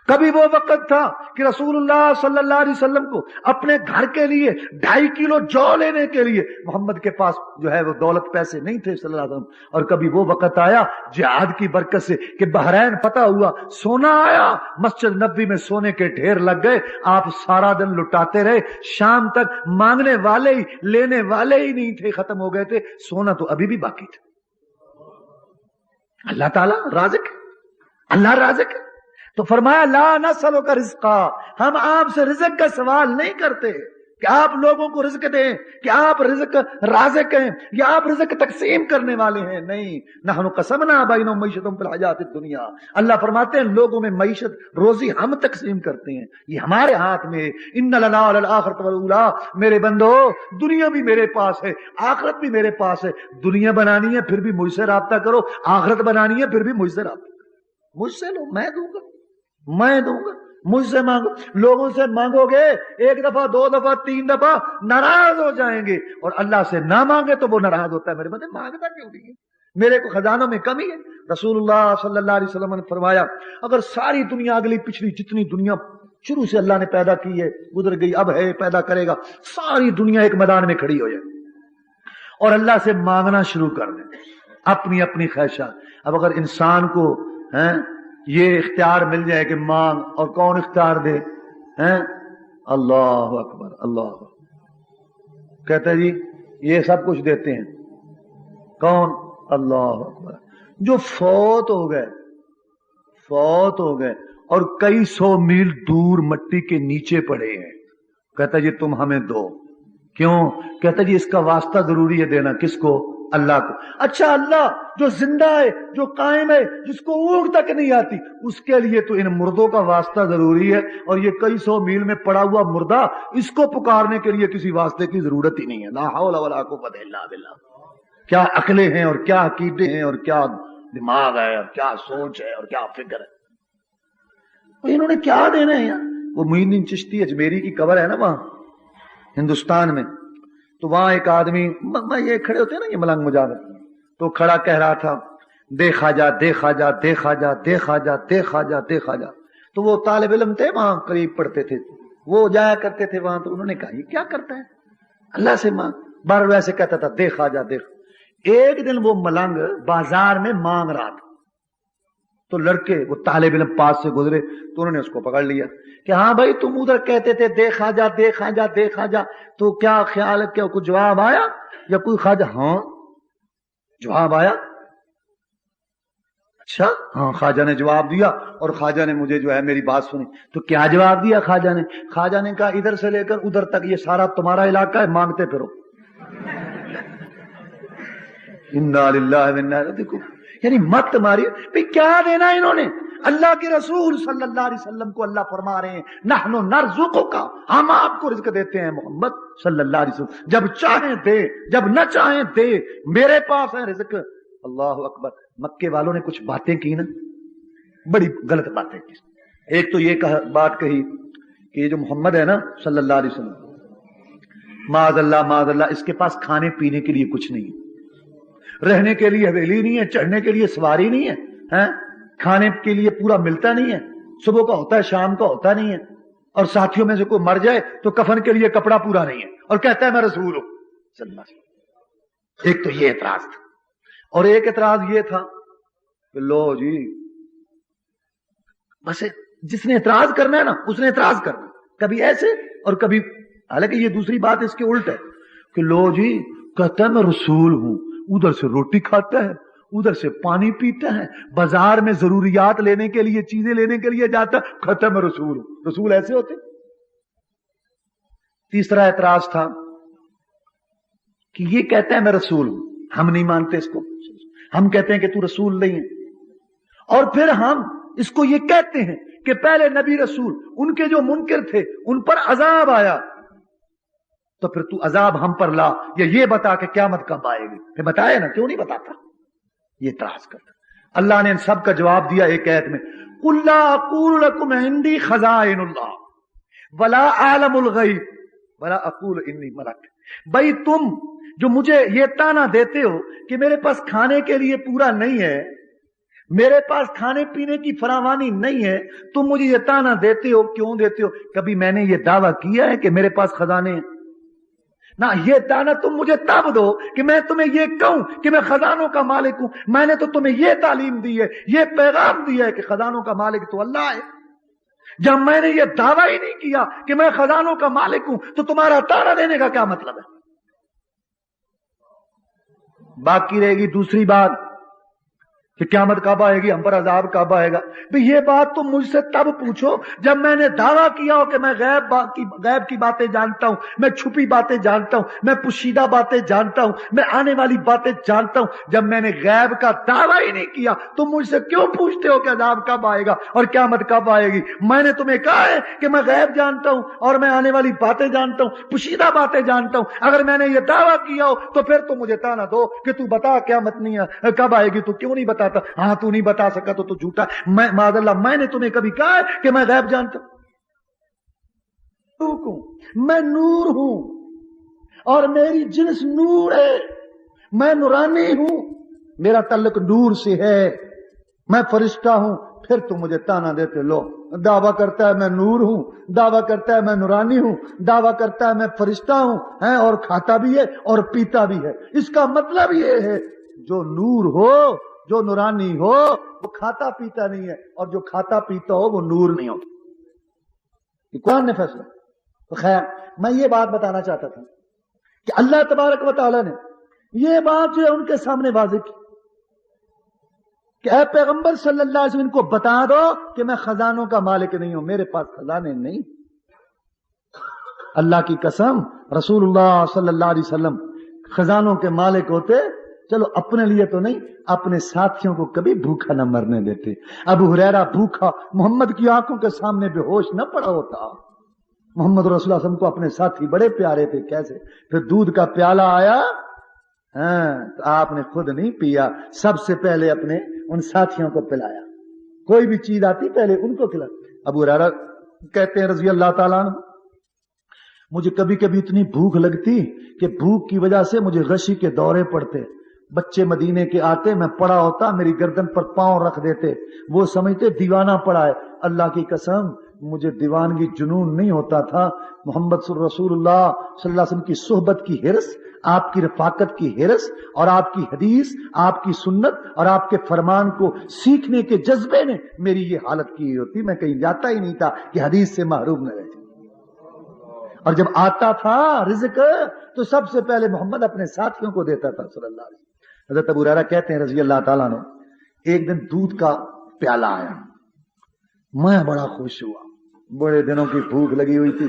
کبھی وہ وقت تھا کہ رسول اللہ صلی اللہ علیہ وسلم کو اپنے گھر کے لیے 2.5 کلو جو لینے کے لیے محمد کے پاس جو ہے وہ دولت پیسے نہیں تھے صلی اللہ علیہ وسلم۔ اور کبھی وہ وقت آیا جہاد کی برکت سے کہ بحرین فتح ہوا، سونا آیا، مسجد نبوی میں سونے کے ڈھیر لگ گئے، آپ سارا دن لٹاتے رہے، شام تک مانگنے والے ہی لینے والے ہی نہیں تھے، ختم ہو گئے تھے، سونا تو ابھی بھی باقی تھا۔ اللہ تعالیٰ رازق ہے، اللہ رازق ہے۔ تو فرمایا لا نسألک رزقا، ہم آپ سے رزق کا سوال نہیں کرتے، کہ آپ لوگوں کو رزق دیں، کہ آپ رزق رازق ہیں یا آپ رزق تقسیم کرنے والے ہیں؟ نہیں، نحن قسمنا بینہم معیشتہم فی الحیات الدنیا، اللہ فرماتے ہیں لوگوں میں معیشت روزی ہم تقسیم کرتے ہیں، یہ ہمارے ہاتھ میں ہے۔ ان لنا للآخرۃ والأولیٰ، میرے بندو دنیا بھی میرے پاس ہے، آخرت بھی میرے پاس ہے۔ دنیا بنانی ہے پھر بھی مجھ سے رابطہ کرو، آخرت بنانی ہے پھر بھی مجھ سے رابطہ کرو، مجھ سے لو، میں دوں گا، میں دوں گا، مجھ سے مانگو۔ لوگوں سے مانگو گے ایک دفعہ، دو دفعہ، تین دفعہ، ناراض ہو جائیں گے، اور اللہ سے نہ مانگے تو وہ ناراض ہوتا ہے۔ میرے بندے مانگتا کیوں نہیں ہے؟ میرے کو خزانوں میں کمی ہے؟ رسول اللہ صلی اللہ علیہ وسلم نے فرمایا اگر ساری دنیا، اگلی پچھلی جتنی دنیا شروع سے اللہ نے پیدا کی ہے، گزر گئی، اب ہے، پیدا کرے گا، ساری دنیا ایک میدان میں کھڑی ہو جائے اور اللہ سے مانگنا شروع کر دیں اپنی اپنی خواہشات۔ اب اگر انسان کو یہ اختیار مل جائے کہ مانگ، اور کون اختیار دے؟ اللہ اکبر، اللہ اکبر، کہتا ہے جی یہ سب کچھ دیتے ہیں، کون؟ اللہ اکبر۔ جو فوت ہو گئے، فوت ہو گئے اور کئی سو میل دور مٹی کے نیچے پڑے ہیں، کہتا ہے جی تم ہمیں دو۔ کیوں؟ کہتا ہے جی اس کا واسطہ ضروری ہے دینا۔ کس کو؟ اللہ کو۔ اچھا اللہ جو زندہ ہے، جو قائم ہے، جس کو اونگ تک نہیں آتی، اس کے لیے تو ان مردوں کا واسطہ ضروری ہے، اور یہ کئی سو میل میں پڑا ہوا مردہ، اس کو پکارنے کے لیے کسی واسطے کی ضرورت ہی نہیں ہے۔ لا حول ولا قوت الا باللہ۔ کیا عقلیں ہیں اور کیا عقیدے ہیں اور کیا دماغ ہے اور کیا سوچ ہے اور کیا فکر ہے۔ انہوں نے کیا دینا ہے یار؟ وہ معین الدین چشتی اجمیری کی قبر ہے نا وہاں ہندوستان میں، تو وہاں ایک آدمی، یہ کھڑے ہوتے ہیں نا یہ ملنگ مجاور، تو کھڑا کہہ رہا تھا دے خواجہ، دے خواجہ، دے خواجہ، دے خواجہ، دے خواجہ، دے خواجہ۔ تو وہ طالب علم تھے وہاں قریب پڑھتے تھے، وہ جایا کرتے تھے وہاں، تو انہوں نے کہا یہ کیا کرتا ہے، اللہ سے مانگ۔ بار ویسے کہتا تھا دے خواجہ، دے خواجہ۔ ایک دن وہ ملنگ بازار میں مانگ رہا تھا، تو لڑکے وہ طالب علم پاس سے گزرے تو انہوں نے اس کو پکڑ لیا کہ ہاں بھائی تم ادھر کہتے تھے دے خواجہ، دے خواجہ، دے خواجہ، تو کیا خیال ہے، کیا کوئی جواب آیا یا کوئی خواجہ؟ ہاں جواب آیا۔ اچھا ہاں خواجہ نے جواب دیا، اور خواجہ نے مجھے جو ہے میری بات سنی۔ تو کیا جواب دیا خواجہ نے؟ خواجہ نے کہا ادھر سے لے کر ادھر تک یہ سارا تمہارا علاقہ ہے، مانگتے پھرو۔ انا للہ و انا الیہ راجعون۔ یعنی مت ماری بھئی کیا دینا انہوں نے؟ اللہ کے رسول صلی اللہ علیہ وسلم کو اللہ فرما رہے ہیں نحن نرزقک، ہم آپ کو رزق دیتے ہیں محمد صلی اللہ علیہ وسلم، جب چاہیں دے، جب نہ چاہیں دے، میرے پاس ہے رزق۔ اللہ اکبر۔ مکے والوں نے کچھ باتیں کی نا، بڑی غلط باتیں کی۔ ایک تو یہ بات کہی کہ یہ جو محمد ہے نا صلی اللہ علیہ وسلم، معاذ اللہ معاذ اللہ، اس کے پاس کھانے پینے کے لیے کچھ نہیں ہے، رہنے کے لیے حویلی نہیں ہے، چڑھنے کے لیے سواری نہیں ہے، کھانے کے لیے پورا ملتا نہیں ہے، صبح کا ہوتا ہے شام کا ہوتا نہیں ہے، اور ساتھیوں میں سے کوئی مر جائے تو کفن کے لیے کپڑا پورا نہیں ہے، اور کہتا ہے میں رسول ہوں صلی اللہ علیہ وسلم۔ ایک تو یہ اعتراض تھا، اور ایک اعتراض یہ تھا کہ لو جی بس جس نے اعتراض کرنا ہے نا اس نے اعتراض کرنا، کبھی ایسے اور کبھی، حالانکہ یہ دوسری بات اس کے الٹ ہے کہ لو جی کہتا ہے میں رسول ہوں، ادھر سے روٹی کھاتا ہے، ادھر سے پانی پیتا ہے، بازار میں ضروریات لینے کے لیے، چیزیں لینے کے لیے جاتا ہے، کہتا ہے میں رسول ہوں۔ رسول ایسے ہوتے؟ تیسرا اعتراض تھا کہ یہ کہتا ہے میں رسول ہوں، ہم نہیں مانتے اس کو، ہم کہتے ہیں کہ تو رسول نہیں ہے، اور پھر ہم اس کو یہ کہتے ہیں کہ پہلے نبی رسول ان کے جو منکر تھے ان پر عذاب آیا، تو پھر تو عذاب ہم پر لا، یا یہ بتا کہ قیامت کب آئے گی، پھر بتائے نا، کیوں نہیں بتاتا؟ یہ اعتراض کرتا۔ اللہ نے ان سب کا جواب دیا ایک آیت میں، قُلْ لَا أَقُولُ لَكُمْ عِنْدِي خَزَائِنُ اللَّهِ وَلَا أَعْلَمُ الْغَيْبَ وَلَا أَقُولُ إِنِّي مَلَكٌ۔ بھائی تم جو مجھے یہ تانا دیتے ہو کہ میرے پاس کھانے کے لیے پورا نہیں ہے، میرے پاس کھانے پینے کی فراوانی نہیں ہے، تم مجھے یہ تانا دیتے ہو، کیوں دیتے ہو؟ کبھی میں نے یہ دعویٰ کیا ہے کہ میرے پاس خزانے ہیں؟ نہ، یہ دانا تم مجھے تب دو کہ میں تمہیں یہ کہوں کہ میں خزانوں کا مالک ہوں۔ میں نے تو تمہیں یہ تعلیم دی ہے، یہ پیغام دیا ہے کہ خزانوں کا مالک تو اللہ ہے۔ جب میں نے یہ دعویٰ ہی نہیں کیا کہ میں خزانوں کا مالک ہوں تو تمہارا تانا دینے کا کیا مطلب ہے؟ باقی رہے گی دوسری بات کہ قیامت کب آئے گی, ہم پر عذاب کب آئے گا. بھئی یہ بات تم مجھ سے تب پوچھو جب میں نے دعویٰ کیا ہو کہ میں غیب کی باتیں جانتا ہوں, میں چھپی باتیں جانتا ہوں, میں پوشیدہ باتیں جانتا ہوں, میں آنے والی باتیں جانتا ہوں. جب میں نے غیب کا دعویٰ ہی نہیں کیا تم مجھ سے کیوں پوچھتے ہو کہ عذاب کب آئے گا اور قیامت کب آئے گی؟ میں نے تمہیں کہا ہے کہ میں غیب جانتا ہوں اور میں آنے والی باتیں جانتا ہوں, پوشیدہ باتیں جانتا ہوں. اگر میں نے یہ دعویٰ کیا ہو تو پھر تم مجھے تانا دو کہ تو بتا قیامت نہیں کب آئے گی, تو کیوں نہیں بتاتا؟ ہاں تو نہیں بتا سکا تو جھوٹا. میں معاذ اللہ میں نے تمہیں کبھی کہا ہے کہ میں غیب جانتا ہوں؟ میں نور ہوں اور میری جنس نور ہے, میں نورانی ہوں, میرا تعلق نور سے ہے, میں فرشتہ ہوں. پھر تم مجھے تانا دیتے لو دعویٰ کرتا ہے میں نور ہوں, دعویٰ کرتا ہے میں نورانی ہوں, دعویٰ کرتا ہے میں فرشتہ ہوں, اور کھاتا بھی ہے اور پیتا بھی ہے. اس کا مطلب یہ ہے جو نور ہو, جو نورانی ہو, وہ کھاتا پیتا نہیں ہے, اور جو کھاتا پیتا ہو وہ نور نہیں ہو. یہ قرآن نے فیصلہ. تو خیر میں یہ بات بتانا چاہتا تھا کہ اللہ تبارک و تعالیٰ نے یہ بات جو ہے ان کے سامنے واضح کی کہ اے پیغمبر صلی اللہ علیہ وسلم ان کو بتا دو کہ میں خزانوں کا مالک نہیں ہوں, میرے پاس خزانے نہیں. اللہ کی قسم رسول اللہ صلی اللہ علیہ وسلم خزانوں کے مالک ہوتے, چلو اپنے لیے تو نہیں, اپنے ساتھیوں کو کبھی بھوکا نہ مرنے دیتے. ابو ہریرہ بھوکا محمد کی آنکھوں کے سامنے بے ہوش نہ پڑا ہوتا. محمد رسول اللہ صلی اللہ علیہ وسلم کو اپنے ساتھی بڑے پیارے تھے. کیسے؟ پھر دودھ کا پیالہ آیا, تو آپ نے خود نہیں پیا, سب سے پہلے اپنے ان ساتھیوں کو پلایا. کوئی بھی چیز آتی پہلے ان کو کھلاتے. ابو ہریرہ کہتے ہیں رضی اللہ تعالیٰ عنہ, مجھے کبھی کبھی اتنی بھوک لگتی کہ بھوک کی وجہ سے مجھے غشی کے دورے پڑتے. بچے مدینے کے آتے, میں پڑا ہوتا, میری گردن پر پاؤں رکھ دیتے, وہ سمجھتے دیوانہ پڑا ہے. اللہ کی قسم مجھے دیوانگی جنون نہیں ہوتا تھا. محمد رسول اللہ صلی اللہ علیہ وسلم کی صحبت کی ہرس, آپ کی رفاقت کی ہرس, اور آپ کی حدیث, آپ کی سنت اور آپ کے فرمان کو سیکھنے کے جذبے نے میری یہ حالت کی ہوتی. میں کہیں جاتا ہی نہیں تھا کہ حدیث سے محروم نہ رہ جائے. اور جب آتا تھا رزق تو سب سے پہلے محمد اپنے ساتھیوں کو دیتا تھا صلی اللہ علیہ وسلم. حضرت ابو ہریرہ کہتے ہیں رضی اللہ تعالیٰ عنہ, ایک دن دودھ کا پیالہ آیا, میں بڑا خوش ہوا, بڑے دنوں کی بھوک لگی ہوئی تھی.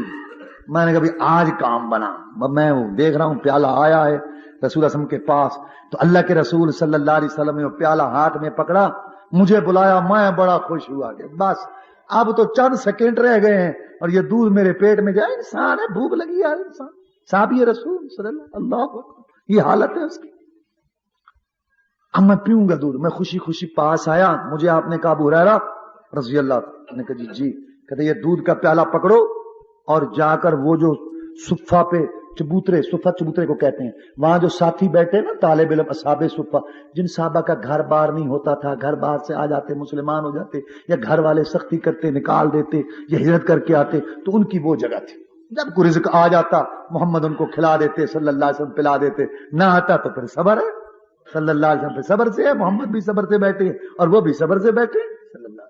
میں نے کہا آج کام بنا. میں دیکھ رہا ہوں پیالہ آیا ہے رسول اللہ صلی اللہ علیہ وسلم کے پاس, تو اللہ کے رسول صلی اللہ علیہ وسلم نے وہ پیالہ ہاتھ میں پکڑا, مجھے بلایا. میں بڑا خوش ہوا کہ بس اب تو چند سیکنڈ رہ گئے ہیں اور یہ دودھ میرے پیٹ میں جائے. انسان ہے, بھوک لگی ہے انسان, صحابی رسول صلی اللہ علیہ وسلم, یہ حالت ہے اس کی. اب میں پیوں گا دودھ. میں خوشی خوشی پاس آیا, مجھے آپ نے کہا ابو ہریرہ رضی اللہ نے کہا جی. کہتے یہ دودھ کا پیالہ پکڑو اور جا کر وہ جو صفہ پہ چبوترے, صفہ چبوترے کو کہتے ہیں, وہاں جو ساتھی بیٹھے نا طالب علم اصحاب صفہ, جن صحابہ کا گھر بار نہیں ہوتا تھا, گھر باہر سے آ جاتے مسلمان ہو جاتے, یا گھر والے سختی کرتے نکال دیتے, یا ہجرت کر کے آتے, تو ان کی وہ جگہ تھی. جب کوئی رزق آ جاتا محمد ان کو کھلا دیتے, صلی اللہ علیہ وسلم پلا دیتے. نہ آتا تو پھر صبر ہے, صلی اللہ علیہ وسلم پہ صبر سے ہے, محمد بھی صبر سے بیٹھے اور وہ بھی صبر سے بیٹھے صلی اللہ علیہ وسلم.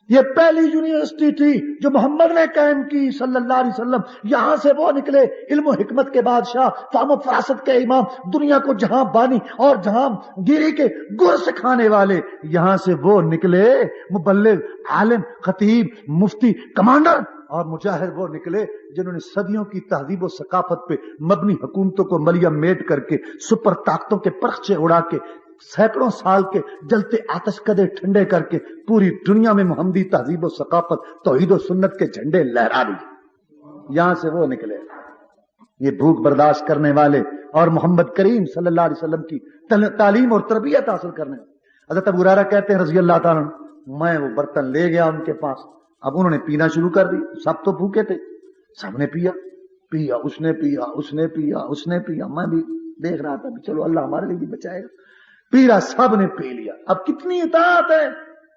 یہ پہلی یونیورسٹی تھی جو محمد نے قائم کی صلی اللہ علیہ وسلم. یہاں سے وہ نکلے علم و حکمت کے بادشاہ, فہم و فراست کے امام, دنیا کو جہاں بانی اور جہاں گیری کے گر سکھانے والے. یہاں سے وہ نکلے مبلغ, عالم, خطیب, مفتی, کمانڈر اور مجاہد. وہ نکلے جنہوں نے صدیوں کی تہذیب و ثقافت پہ مبنی حکومتوں کو ملیا میٹ کر کے, سپر طاقتوں کے پرخچے اڑا کے, سینکڑوں سال کے جلتے آتش کدے ٹھنڈے کر کے پوری دنیا میں محمدی تہذیب و ثقافت, توحید و سنت کے جھنڈے لہرا دیے. یہاں سے وہ نکلے یہ بھوک برداشت کرنے والے اور محمد کریم صلی اللہ علیہ وسلم کی تعلیم اور تربیت حاصل کرنے والے. حضرت ابو ہریرہ کہتے ہیں رضی اللہ تعالیٰ عنہ, میں وہ برتن لے گیا ان کے پاس. اب انہوں نے پینا شروع کر دی. سب تو بھوکے تھے, سب نے پیا, اس نے پیا, اس نے پیا, اس نے پیا. میں بھی دیکھ رہا تھا چلو اللہ ہمارے لیے بھی بچائے گا. پیرا سب نے پی لیا. اب کتنی اطاعت ہے,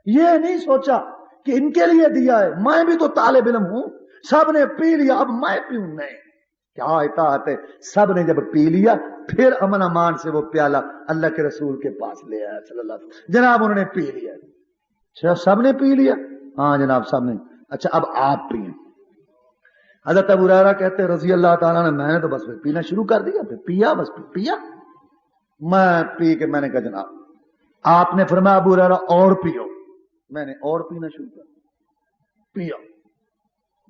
یہ نہیں سوچا کہ ان کے لیے دیا ہے, میں بھی تو طالب علم ہوں. سب نے پی لیا, اب میں پیوں نہیں. کیا اطاعت ہے. سب نے جب پی لیا پھر امن امان سے وہ پیالہ اللہ کے رسول کے پاس لے آیا صلی اللہ علیہ وسلم. جناب انہوں نے پی لیا. سب نے پی لیا, ہاں جناب سب نے. اچھا اب آپ پئیں. حضرت ابو ہریرہ کہتے ہیں رضی اللہ تعالیٰ نے, میں نے تو بس پینا شروع کر دیا, پھر پیا, بس پیا. میں پی کے میں نے کہا جناب آپ نے فرمایا ابو ہریرہ اور پیو. میں نے اور پینا شروع کیا, پیا.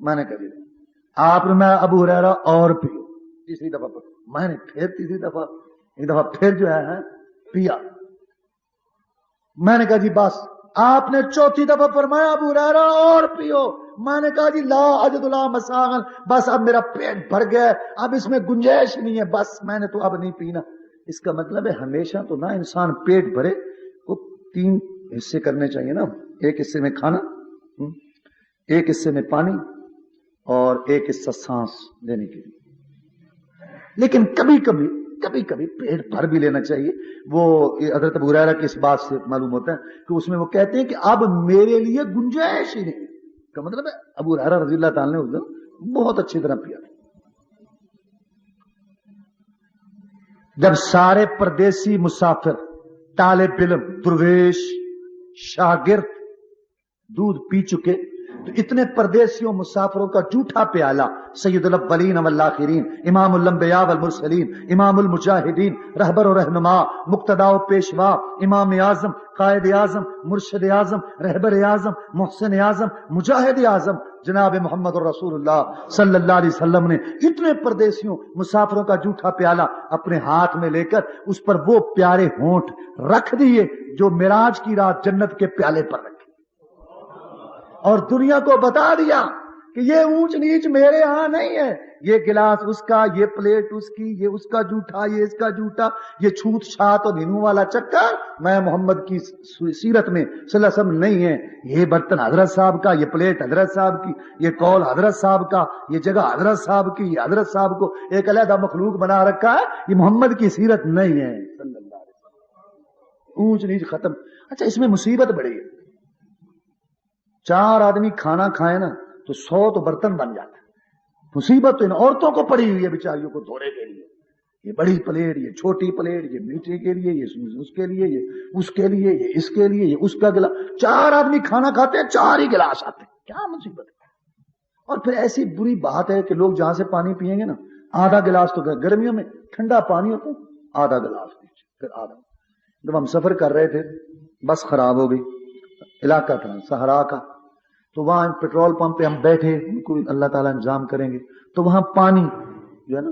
میں نے کہا جی آپ نے میں ابو ہریرہ اور پیو. تیسری دفعہ پر میں نے پھر تیسری دفعہ ایک دفعہ پھر جو ہے پیا. میں نے کہا جی بس. آپ نے چوتھی دفعہ فرمایا ابو ہریرہ اور پیو. میں نے کہا جی لا اجد لا مساغن, بس اب میرا پیٹ بھر گیا, اب اس میں گنجائش نہیں ہے, بس میں نے تو اب نہیں پینا. اس کا مطلب ہے ہمیشہ تو نہ انسان پیٹ بھرے تو 3 حصے کرنے چاہیے نا. ایک حصے میں کھانا, ایک حصے میں پانی, اور ایک حصہ سانس لینے کے لیے. لیکن کبھی کبھی پیٹ بھر بھی لینا چاہیے. وہ حضرت ابو ہریرہ کی اس بات سے معلوم ہوتا ہے کہ اس میں وہ کہتے ہیں کہ اب میرے لیے گنجائش ہی نہیں. کا مطلب ہے ابو ہریرہ رضی اللہ تعالی نے اس دن بہت اچھی طرح پیا. جب سارے پردیسی مسافر, طالب علم, درویش, شاگرد دودھ پی چکے تو اتنے پردیسیوں مسافروں کا جھوٹا پیالہ سید الاولین والآخرین, امام الانبیاء والمرسلین, امام المجاہدین, رہبر و رہنما, مقتدا و پیشوا, امام اعظم, قائد اعظم, مرشد اعظم, رہبر اعظم, محسن اعظم, مجاہد اعظم جناب محمد رسول اللہ صلی اللہ علیہ وسلم نے اتنے پردیسیوں مسافروں کا جھوٹا پیالہ اپنے ہاتھ میں لے کر اس پر وہ پیارے ہونٹ رکھ دیے جو معراج کی رات جنت کے پیالے پر رکھے, اور دنیا کو بتا دیا کہ یہ اونچ نیچ میرے ہاں نہیں ہے, یہ گلاس اس کا, یہ پلیٹ اس کی, یہ اس کا جھوٹا, یہ اس کا جھوٹا, یہ چھوت چھات اور دھنوں والا چکر میں محمد کی سیرت میں صلی اللہ علیہ وسلم نہیں ہے. یہ برتن حضرت صاحب کا, یہ پلیٹ حضرت صاحب کی, یہ کول حضرت صاحب کا, یہ جگہ حضرت صاحب کی, یہ حضرت صاحب کو ایک علیحدہ مخلوق بنا رکھا ہے, یہ محمد کی سیرت نہیں ہے صلی اللہ علیہ وسلم. اونچ نیچ ختم. اچھا اس میں مصیبت بڑی ہے, 4 آدمی کھانا کھائے نا تو 100 تو برتن بن جاتا ہے. مصیبت تو ان عورتوں کو پڑی ہوئی ہے بیچاریوں کو دھونے کے لیے. یہ بڑی پلیٹ, یہ چھوٹی پلیٹ, یہ میٹھے کے لیے, یہ اس کے لیے, یہ اس کے لیے, یہ اس کے لیے, یہ اس کا گلاس. 4 آدمی کھانا کھاتے ہیں, 4 ہی گلاس آتے ہیں. کیا مصیبت ہے. اور پھر ایسی بری بات ہے کہ لوگ جہاں سے پانی پیئیں گے نا, آدھا گلاس تو گرمیوں میں ٹھنڈا پانی ہوتا ہے, آدھا گلاس پیچھے, پھر آدھا. جب ہم سفر کر رہے تھے, بس خراب ہو گئی, علاقہ تھا صحرا کا, تو وہاں پیٹرول پمپ پہ ہم بیٹھے, کوئی اللہ تعالیٰ انتظام کریں گے, تو وہاں پانی جو ہے نا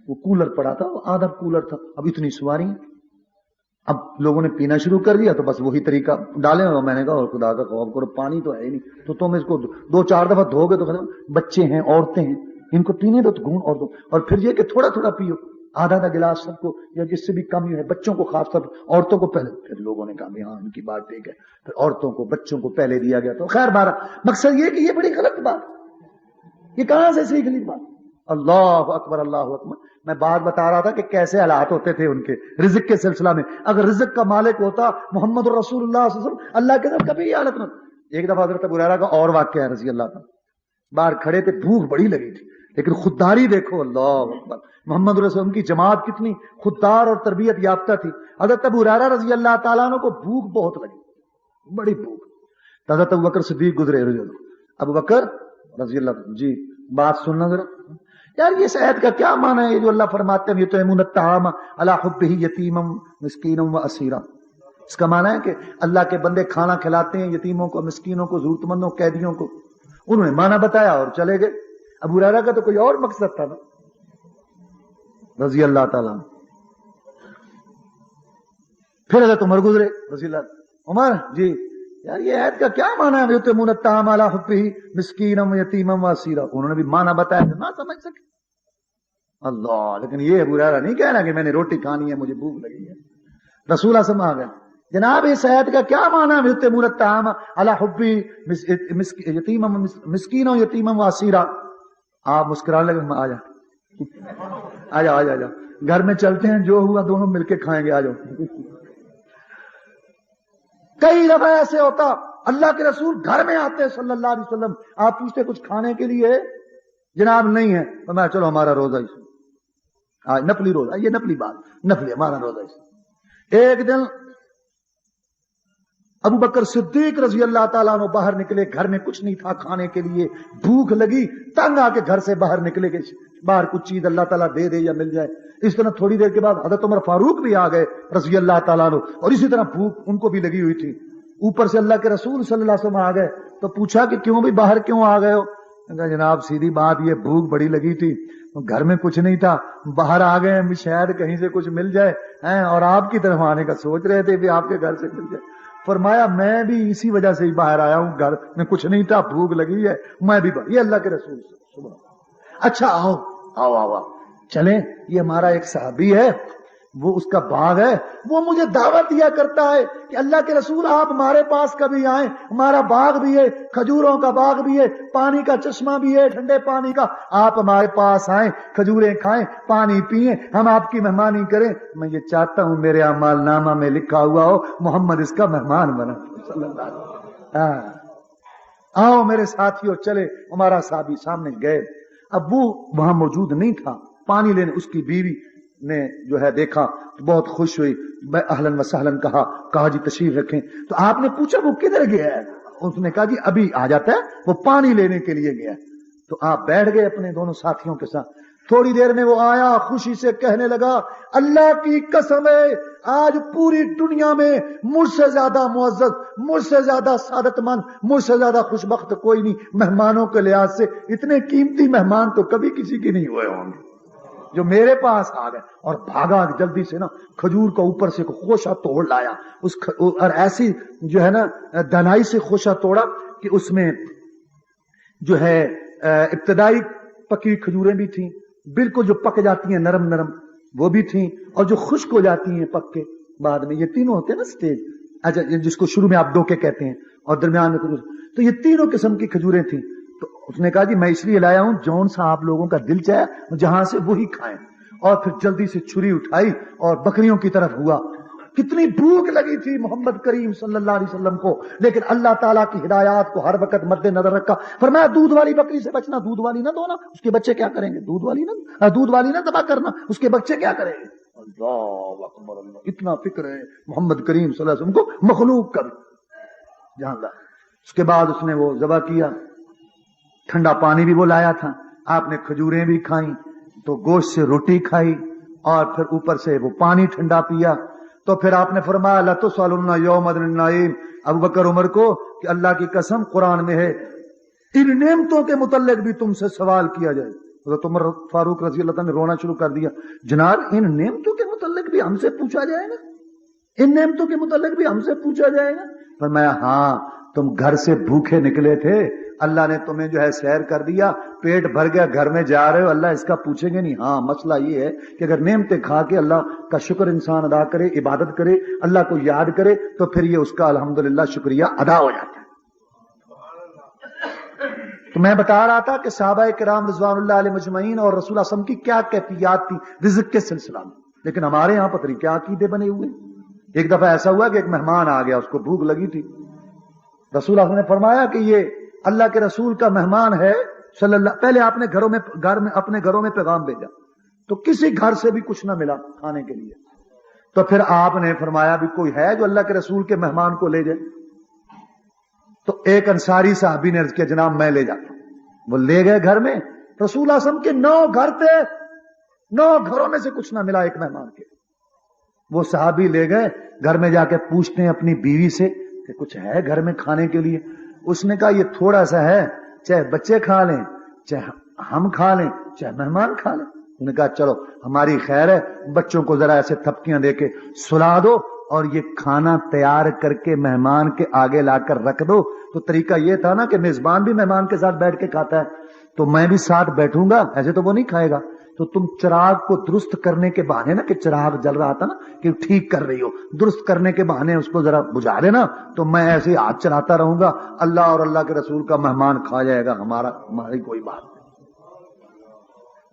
وہ کولر پڑا تھا, وہ آدھا کولر تھا. اب اتنی سواری ہیں, اب لوگوں نے پینا شروع کر دیا تو بس وہی طریقہ ڈالے. اور میں نے کہا اور خدا کا خوف کرو, پانی تو ہے ہی نہیں, تو تم اس کو 2-4 دفعہ دھو گے تو بچے ہیں, عورتیں ہیں, ان کو پینے دو تو گھون اور دو. اور پھر یہ کہ تھوڑا تھوڑا پیو, آدھا گلاس سب کو, یا جس سے بھی کم ہی ہے, بچوں کو خاص طور پر, عورتوں کو پہلے. پھر لوگوں نے کہا ہاں ان کی بات ٹھیک ہے, پھر عورتوں کو بچوں کو پہلے دیا گیا. تو خیر بارہ مقصد یہ کہ یہ بڑی غلط بات, یہ کہاں سے سیکھ لی بات. اللہ اکبر اللہ اکبر. میں بات بتا رہا تھا کہ کیسے حالات ہوتے تھے ان کے رزق کے سلسلہ میں. اگر رزق کا مالک ہوتا محمد رسول اللہ صلی اللہ علیہ وسلم, اللہ کے ساتھ کبھی یہ حالت نہ. ایک دفعہ حضرت ابو ہریرہ کا اور واقعہ ہے رضی اللہ تعالیٰ. باہر کھڑے تھے, بھوک بڑی لگی تھی, لیکن خودداری دیکھو, اللہ اکبر. محمد رسول اللہ کی جماعت کتنی خوددار اور تربیت یافتہ تھی. حضرت ابو ہریرہ رضی اللہ تعالیٰ عنہ کو بھوک بہت لگی, بڑی بھوک. حضرت ابو بکر صدیق گزرے رضی اللہ. ابو بکر رضی اللہ, جی بات سننا ذرا یار, یہ اس آیت کا کیا معنی ہے جو اللہ فرماتے ہیں یطعمون الطعام علی حبہ یتیما مسکینا و اسیرا. اس کا معنی ہے کہ اللہ کے بندے کھانا کھلاتے ہیں یتیموں کو, مسکینوں کو, ضرورت مندوں, قیدیوں کو. انہوں نے معنی بتایا اور چلے گئے. ابو ہریرہ کا تو کوئی اور مقصد تھا نا رضی اللہ تعالیٰ. پھر حضرت عمر گزرے رضی اللہ. عمر جی یار یہ آیت کا کیا معنی ہے یطعمون الطعام علی حبہ مسکینا و یتیما و اسیرا. انہوں نے بھی معنی بتایا تو نہ سمجھ سکے. اللہ, لیکن یہ ابو ہریرہ نہیں کہنا کہ میں نے روٹی کھانی ہے, مجھے بھوک لگی ہے. رسول اللہ صلی اللہ علیہ وسلم آ گئے, جناب اس آیت کا کیا معنی ہے یطعمون الطعام علی حبہ یتیما مسکینا و یتیما و اسیرا. آپ مسکرانے لگے. آ جاؤ آ جاؤ, گھر میں چلتے ہیں, جو ہوا دونوں مل کے کھائیں گے, آ جاؤ. کئی دفعہ ایسے ہوتا اللہ کے رسول گھر میں آتے صلی اللہ علیہ وسلم, آپ پوچھتے کچھ کھانے کے لیے, جناب نہیں ہے, تو میں چلو ہمارا روزہ ہی آج نفلی روزہ, یہ نفلی بات, نفلی ہمارا روزہ ہی. ایک دن ابو بکر صدیق رضی اللہ تعالیٰ عنہ باہر نکلے, گھر میں کچھ نہیں تھا کھانے کے لیے, بھوک لگی, تنگ آ کے گھر سے باہر نکلے گئے, باہر کچھ چیز اللہ تعالیٰ دے دے یا مل جائے. اس طرح تھوڑی دیر کے بعد حضرت عمر فاروق بھی آ گئے رضی اللہ تعالیٰ عنہ, اور اسی طرح بھوک ان کو بھی لگی ہوئی تھی. اوپر سے اللہ کے رسول صلی اللہ علیہ وسلم آ گئے تو پوچھا کہ کیوں بھی باہر کیوں آ گئے ہو؟ جناب سیدھی بات یہ بھوک بڑی لگی تھی, گھر میں کچھ نہیں تھا, باہر آ گئے ہیں شاید کہیں سے کچھ مل جائے اور آپ کی طرف آنے کا سوچ رہے تھے بھی آپ کے گھر سے مل جائے. فرمایا میں بھی اسی وجہ سے ہی باہر آیا ہوں, گھر میں کچھ نہیں تھا, بھوک لگی ہے, میں بھی یہ اللہ کے رسول سے. اچھا آؤ آؤ آؤ آؤ چلیں, یہ ہمارا ایک صحابی ہے, وہ اس کا باغ ہے, وہ مجھے دعوت دیا کرتا ہے کہ اللہ کے رسول آپ ہمارے پاس کبھی آئیں, ہمارا باغ بھی ہے, کھجوروں کا باغ بھی ہے, پانی کا چشمہ بھی ہے, ٹھنڈے پانی کا, آپ ہمارے پاس آئیں, کھجوریں کھائیں, پانی پئیں, ہم آپ کی مہمانی کریں. میں یہ چاہتا ہوں میرے اعمال نامہ میں لکھا ہوا ہو محمد اس کا مہمان بنا صلی اللہ علیہ وسلم. آؤ میرے ساتھیوں چلے. ہمارا صحابی سامنے گئے, اب وہ وہاں موجود نہیں تھا. پانی لینے اس کی بیوی نے جو ہے دیکھا تو بہت خوش ہوئی, اہلاً و سہلاً کہا جی تشریف رکھیں. تو آپ نے پوچھا وہ کدھر گیا ہے؟ اس نے کہا جی ابھی آ جاتا ہے, وہ پانی لینے کے لیے گیا. تو آپ بیٹھ گئے اپنے دونوں ساتھیوں کے ساتھ. تھوڑی دیر میں وہ آیا, خوشی سے کہنے لگا اللہ کی قسم ہے آج پوری دنیا میں مجھ سے زیادہ معزز, مجھ سے زیادہ سعادت مند, مجھ سے زیادہ خوش بخت کوئی نہیں. مہمانوں کے لحاظ سے اتنے قیمتی مہمان تو کبھی کسی کے نہیں ہوئے ہوں گے جو میرے پاس آ گئے. اور بھاگا جلدی سے نا, کھجور کا اوپر سے خوشہ توڑ لایا, اور ایسی جو ہے نا دنائی سے خوشہ توڑا کہ اس میں جو ہے ابتدائی پکی کھجوریں بھی تھیں, بالکل جو پک جاتی ہیں نرم نرم وہ بھی تھیں, اور جو خشک ہو جاتی ہیں پک کے بعد میں, یہ تینوں ہوتے ہیں نا سٹیج, اچھا جس کو شروع میں آپ ڈوکے کہتے ہیں اور درمیان میں کھجور, تو یہ تینوں قسم کی کھجوریں تھیں. تو اس نے کہا جی میں اس لیے لایا ہوں جون سا آپ لوگوں کا دل چاہے جہاں سے وہی کھائیں. اور پھر جلدی سے چھری اٹھائی اور بکریوں کی طرف ہوا. کتنی بھوک لگی تھی محمد کریم صلی اللہ علیہ وسلم کو, لیکن اللہ تعالیٰ کی ہدایات کو ہر وقت مد نظر رکھا. فرمایا دودھ والی بکری سے بچنا, دودھ والی نہ دھونا, اس کے بچے کیا کریں گے, دودھ والی نہ ذبح کرنا, اس کے بچے کیا کریں گے. اللہ اکبر اللہ, اتنا فکر ہے محمد کریم صلی اللہ علیہ وسلم کو مخلوق کا جان لا. اس کے بعد اس نے وہ ذبح کیا, ٹھنڈا پانی بھی وہ لایا تھا, آپ نے کھجوریں بھی کھائیں, تو گوشت سے روٹی کھائی, اور پھر اوپر سے وہ پانی ٹھنڈا پیا. تو پھر آپ نے فرمایا لا تسألن یومئذ عن النعیم, ابو بکر عمر کو کہ اللہ کی قسم قرآن میں ہے ان نعمتوں کے متعلق بھی تم سے سوال کیا جائے. حضرت عمر فاروق رضی اللہ عنہ نے رونا شروع کر دیا, جناب ان نعمتوں کے متعلق بھی ہم سے پوچھا جائے گا, ان نعمتوں کے متعلق بھی ہم سے پوچھا جائے گا. فرمایا ہاں تم گھر سے بھوکے نکلے تھے, اللہ نے تمہیں جو ہے سیر کر دیا, پیٹ بھر گیا, گھر میں جا رہے ہو, اللہ اس کا پوچھیں گے نہیں. ہاں مسئلہ یہ ہے کہ اگر نعمتیں کھا کے اللہ کا شکر انسان ادا کرے, عبادت کرے, اللہ کو یاد کرے, تو پھر یہ اس کا الحمدللہ شکریہ ادا ہو جاتا ہے. تو میں بتا رہا تھا کہ صحابہ کرام رضوان اللہ علیہ مجمعین اور رسول اللہ صلی اللہ علیہ وسلم کی کیا کیفیات تھی رزق کے سلسلہ میں, لیکن ہمارے یہاں پتہ نہیں کیا عقیدے بنے ہوئے. ایک دفعہ ایسا ہوا کہ ایک مہمان آ گیا, اس کو بھوک لگی تھی. رسول اللہ نے فرمایا کہ یہ اللہ کے رسول کا مہمان ہے صلی اللہ. پہلے آپ نے اپنے گھروں میں پیغام بھیجا, تو کسی گھر سے بھی کچھ نہ ملا کھانے کے لیے. تو پھر آپ نے فرمایا بھی کوئی ہے جو اللہ کے رسول کے مہمان کو لے جائے. تو ایک انصاری صحابی نے عرض کیا جناب میں لے جاتا ہوں. وہ لے گئے گھر میں. رسول اللہ صلی اللہ علیہ وسلم کے 9 گھر تھے, 9 گھروں میں سے کچھ نہ ملا ایک مہمان کے. وہ صحابی لے گئے, گھر میں جا کے پوچھتے ہیں اپنی بیوی سے کہ کچھ ہے گھر میں کھانے کے لیے. اس نے کہا یہ تھوڑا سا ہے, چاہے بچے کھا لیں, چاہے ہم کھا لیں, چاہے مہمان کھا لیں. انہوں نے کہا چلو ہماری خیر ہے, بچوں کو ذرا ایسے تھپکیاں دے کے سلا دو, اور یہ کھانا تیار کر کے مہمان کے آگے لا کر رکھ دو. تو طریقہ یہ تھا نا کہ میزبان بھی مہمان کے ساتھ بیٹھ کے کھاتا ہے, تو میں بھی ساتھ بیٹھوں گا, ایسے تو وہ نہیں کھائے گا. تو تم چراغ کو درست کرنے کے بہانے نا, کہ چراغ جل رہا تھا نا کہ ٹھیک کر رہی ہو, درست کرنے کے بہانے اس کو ذرا بجھا دینا, تو میں ایسے ہی ہاتھ چلاتا رہوں گا, اللہ اور اللہ کے رسول کا مہمان کھا جائے گا, ہماری کوئی بات نہیں.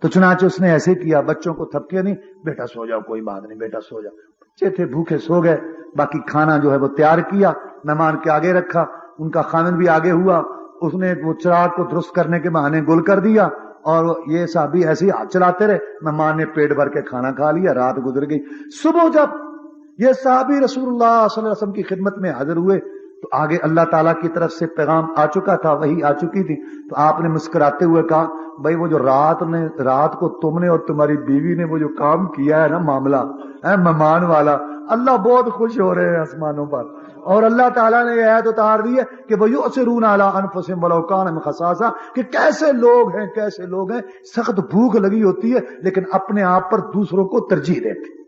تو چنانچہ اس نے ایسے کیا, بچوں کو تھپکیا نہیں, بیٹا سو جاؤ, کوئی بات نہیں بیٹا سو جاؤ. بچے تھے بھوکے سو گئے. باقی کھانا جو ہے وہ تیار کیا, مہمان کے آگے رکھا, ان کا خامن بھی آگے ہوا, اس نے وہ چراغ کو درست کرنے کے بہانے گل کر دیا, اور یہ صحابی ایسے ہی ہاتھ چلاتے رہے. مہمان نے پیٹ بھر کے کھانا کھا لیا, رات گزر گئی. صبح جب یہ صحابی رسول اللہ صلی اللہ علیہ وسلم کی خدمت میں حاضر ہوئے تو آگے اللہ تعالیٰ کی طرف سے پیغام آ چکا تھا، وہی آ چکی تھی، تو آپ نے مسکراتے ہوئے کہا بھائی وہ جو رات کو تم نے اور تمہاری بیوی نے وہ جو کام کیا ہے نا، معاملہ ہے مہمان والا، اللہ بہت خوش ہو رہے ہیں آسمانوں پر، اور اللہ تعالیٰ نے یہ آیت اتار دی ہے کہ وَيُؤْثِرُونَ عَلَىٰ أَنفُسِهِمْ وَلَوْ كَانَ بِهِمْ خَصَاصَةٌ، کہ کیسے لوگ ہیں سخت بھوک لگی ہوتی ہے لیکن اپنے آپ پر دوسروں کو ترجیح دیتے۔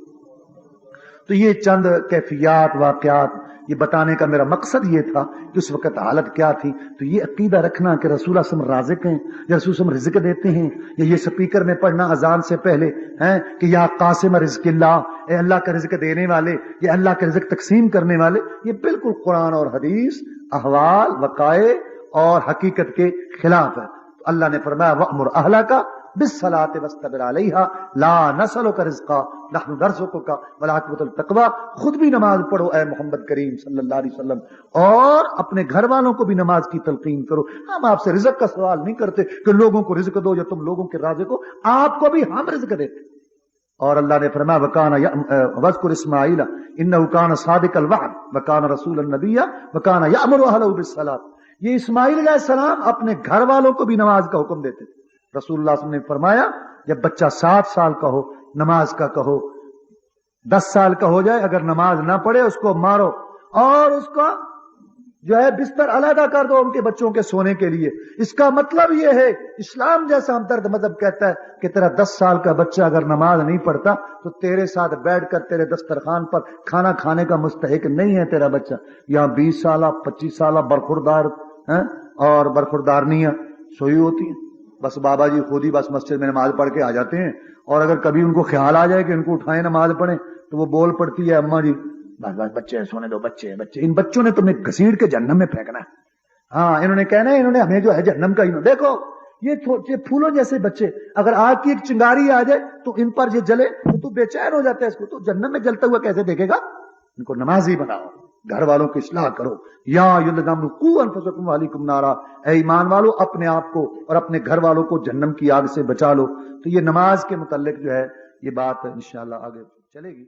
تو یہ چند کیفیات، واقعات یہ بتانے کا میرا مقصد یہ تھا کہ اس وقت حالت کیا تھی۔ تو یہ عقیدہ رکھنا کہ رسول اللہ صلی اللہ علیہ وسلم رازق ہیں، یا رسول صلی اللہ علیہ وسلم رزق دیتے ہیں، یا یہ سپیکر میں پڑھنا اذان سے پہلے ہیں کہ یا قاسم رزق اللہ، اے اللہ کا رزق دینے والے، یا اللہ کا رزق تقسیم کرنے والے، یہ بالکل قرآن اور حدیث، احوال، وقائع اور حقیقت کے خلاف ہے۔ تو اللہ نے فرمایا وَأْمُرْ أَهْلَكَ بِالصَّلَاةِ وَاسْتَبِرْ عَلَيْهَا لَا نَسْأَلُكَ رِزْقًا نَحْنُ نَرْزُقُكَ وَالْعَاقِبَةُ لِلتَّقْوَىٰ، خود بھی نماز پڑھو اے محمد کریم صلی اللہ علیہ وسلم، اور اپنے گھر والوں کو بھی نماز کی تلقین کرو۔ ہم آپ سے رزق کا سوال نہیں کرتے کہ لوگوں کو رزق دو یا تم لوگوں کے رازق ہو، آپ کو بھی ہم رزق دیتے۔ اور اللہ نے فرمایا وَاذْكُرْ إِسْمَاعِيلَ إِنَّهُ كَانَ صَادِقَ الْوَعْدِ وَكَانَ رَسُولًا نَبِيًّا وَكَانَ يَأْمُرُ أَهْلَهُ بِالصَّلَاةِ، یہ اسماعیل علیہ السلام اپنے گھر والوں کو بھی نماز کا حکم دیتے تھے۔ رسول اللہ صلی اللہ علیہ وسلم نے فرمایا جب بچہ 7 سال کا ہو نماز کا کہو، 10 سال کا ہو جائے اگر نماز نہ پڑھے اس کو مارو، اور اس کا جو ہے بستر علیحدہ کر دو ان کے بچوں کے سونے کے لیے۔ اس کا مطلب یہ ہے، اسلام جیسا ہمدرد مذہب کہتا ہے کہ تیرا 10 سال کا بچہ اگر نماز نہیں پڑھتا تو تیرے ساتھ بیٹھ کر تیرے دسترخوان پر کھانا کھانے کا مستحق نہیں ہے تیرا بچہ۔ یہاں 20 سالہ 25 سالہ برخوردار ہیں اور برخوردارنیاں سوئی ہوتی ہیں، بس بابا جی خود ہی بس مسجد میں نماز پڑھ کے آ جاتے ہیں، اور اگر کبھی ان کو خیال آ جائے کہ ان کو اٹھائیں نماز پڑھیں تو وہ بول پڑتی ہے اماں جی بس بس بچے سونے دو، بچے ان بچوں نے تمہیں گھسیٹ کے جہنم میں پھینکنا ہے۔ ہاں انہوں نے کہنا ہے انہوں نے ہمیں جو ہے جہنم کا دیکھو یہ پھولوں جیسے بچے، اگر آگ کی ایک چنگاری آ جائے تو ان پر یہ جلے تو بے چین ہو جاتا ہے، اس کو تو جہنم میں جلتا ہوا کیسے دیکھے گا؟ ان کو نمازی بناؤ، گھر والوں کی اصلاح کرو۔ یا ایھا الذین قوا انفسکم واہلیکم نارا، اے ایمان والو اپنے آپ کو اور اپنے گھر والوں کو جہنم کی آگ سے بچا لو۔ تو یہ نماز کے متعلق جو ہے یہ بات انشاءاللہ آگے چلے گی۔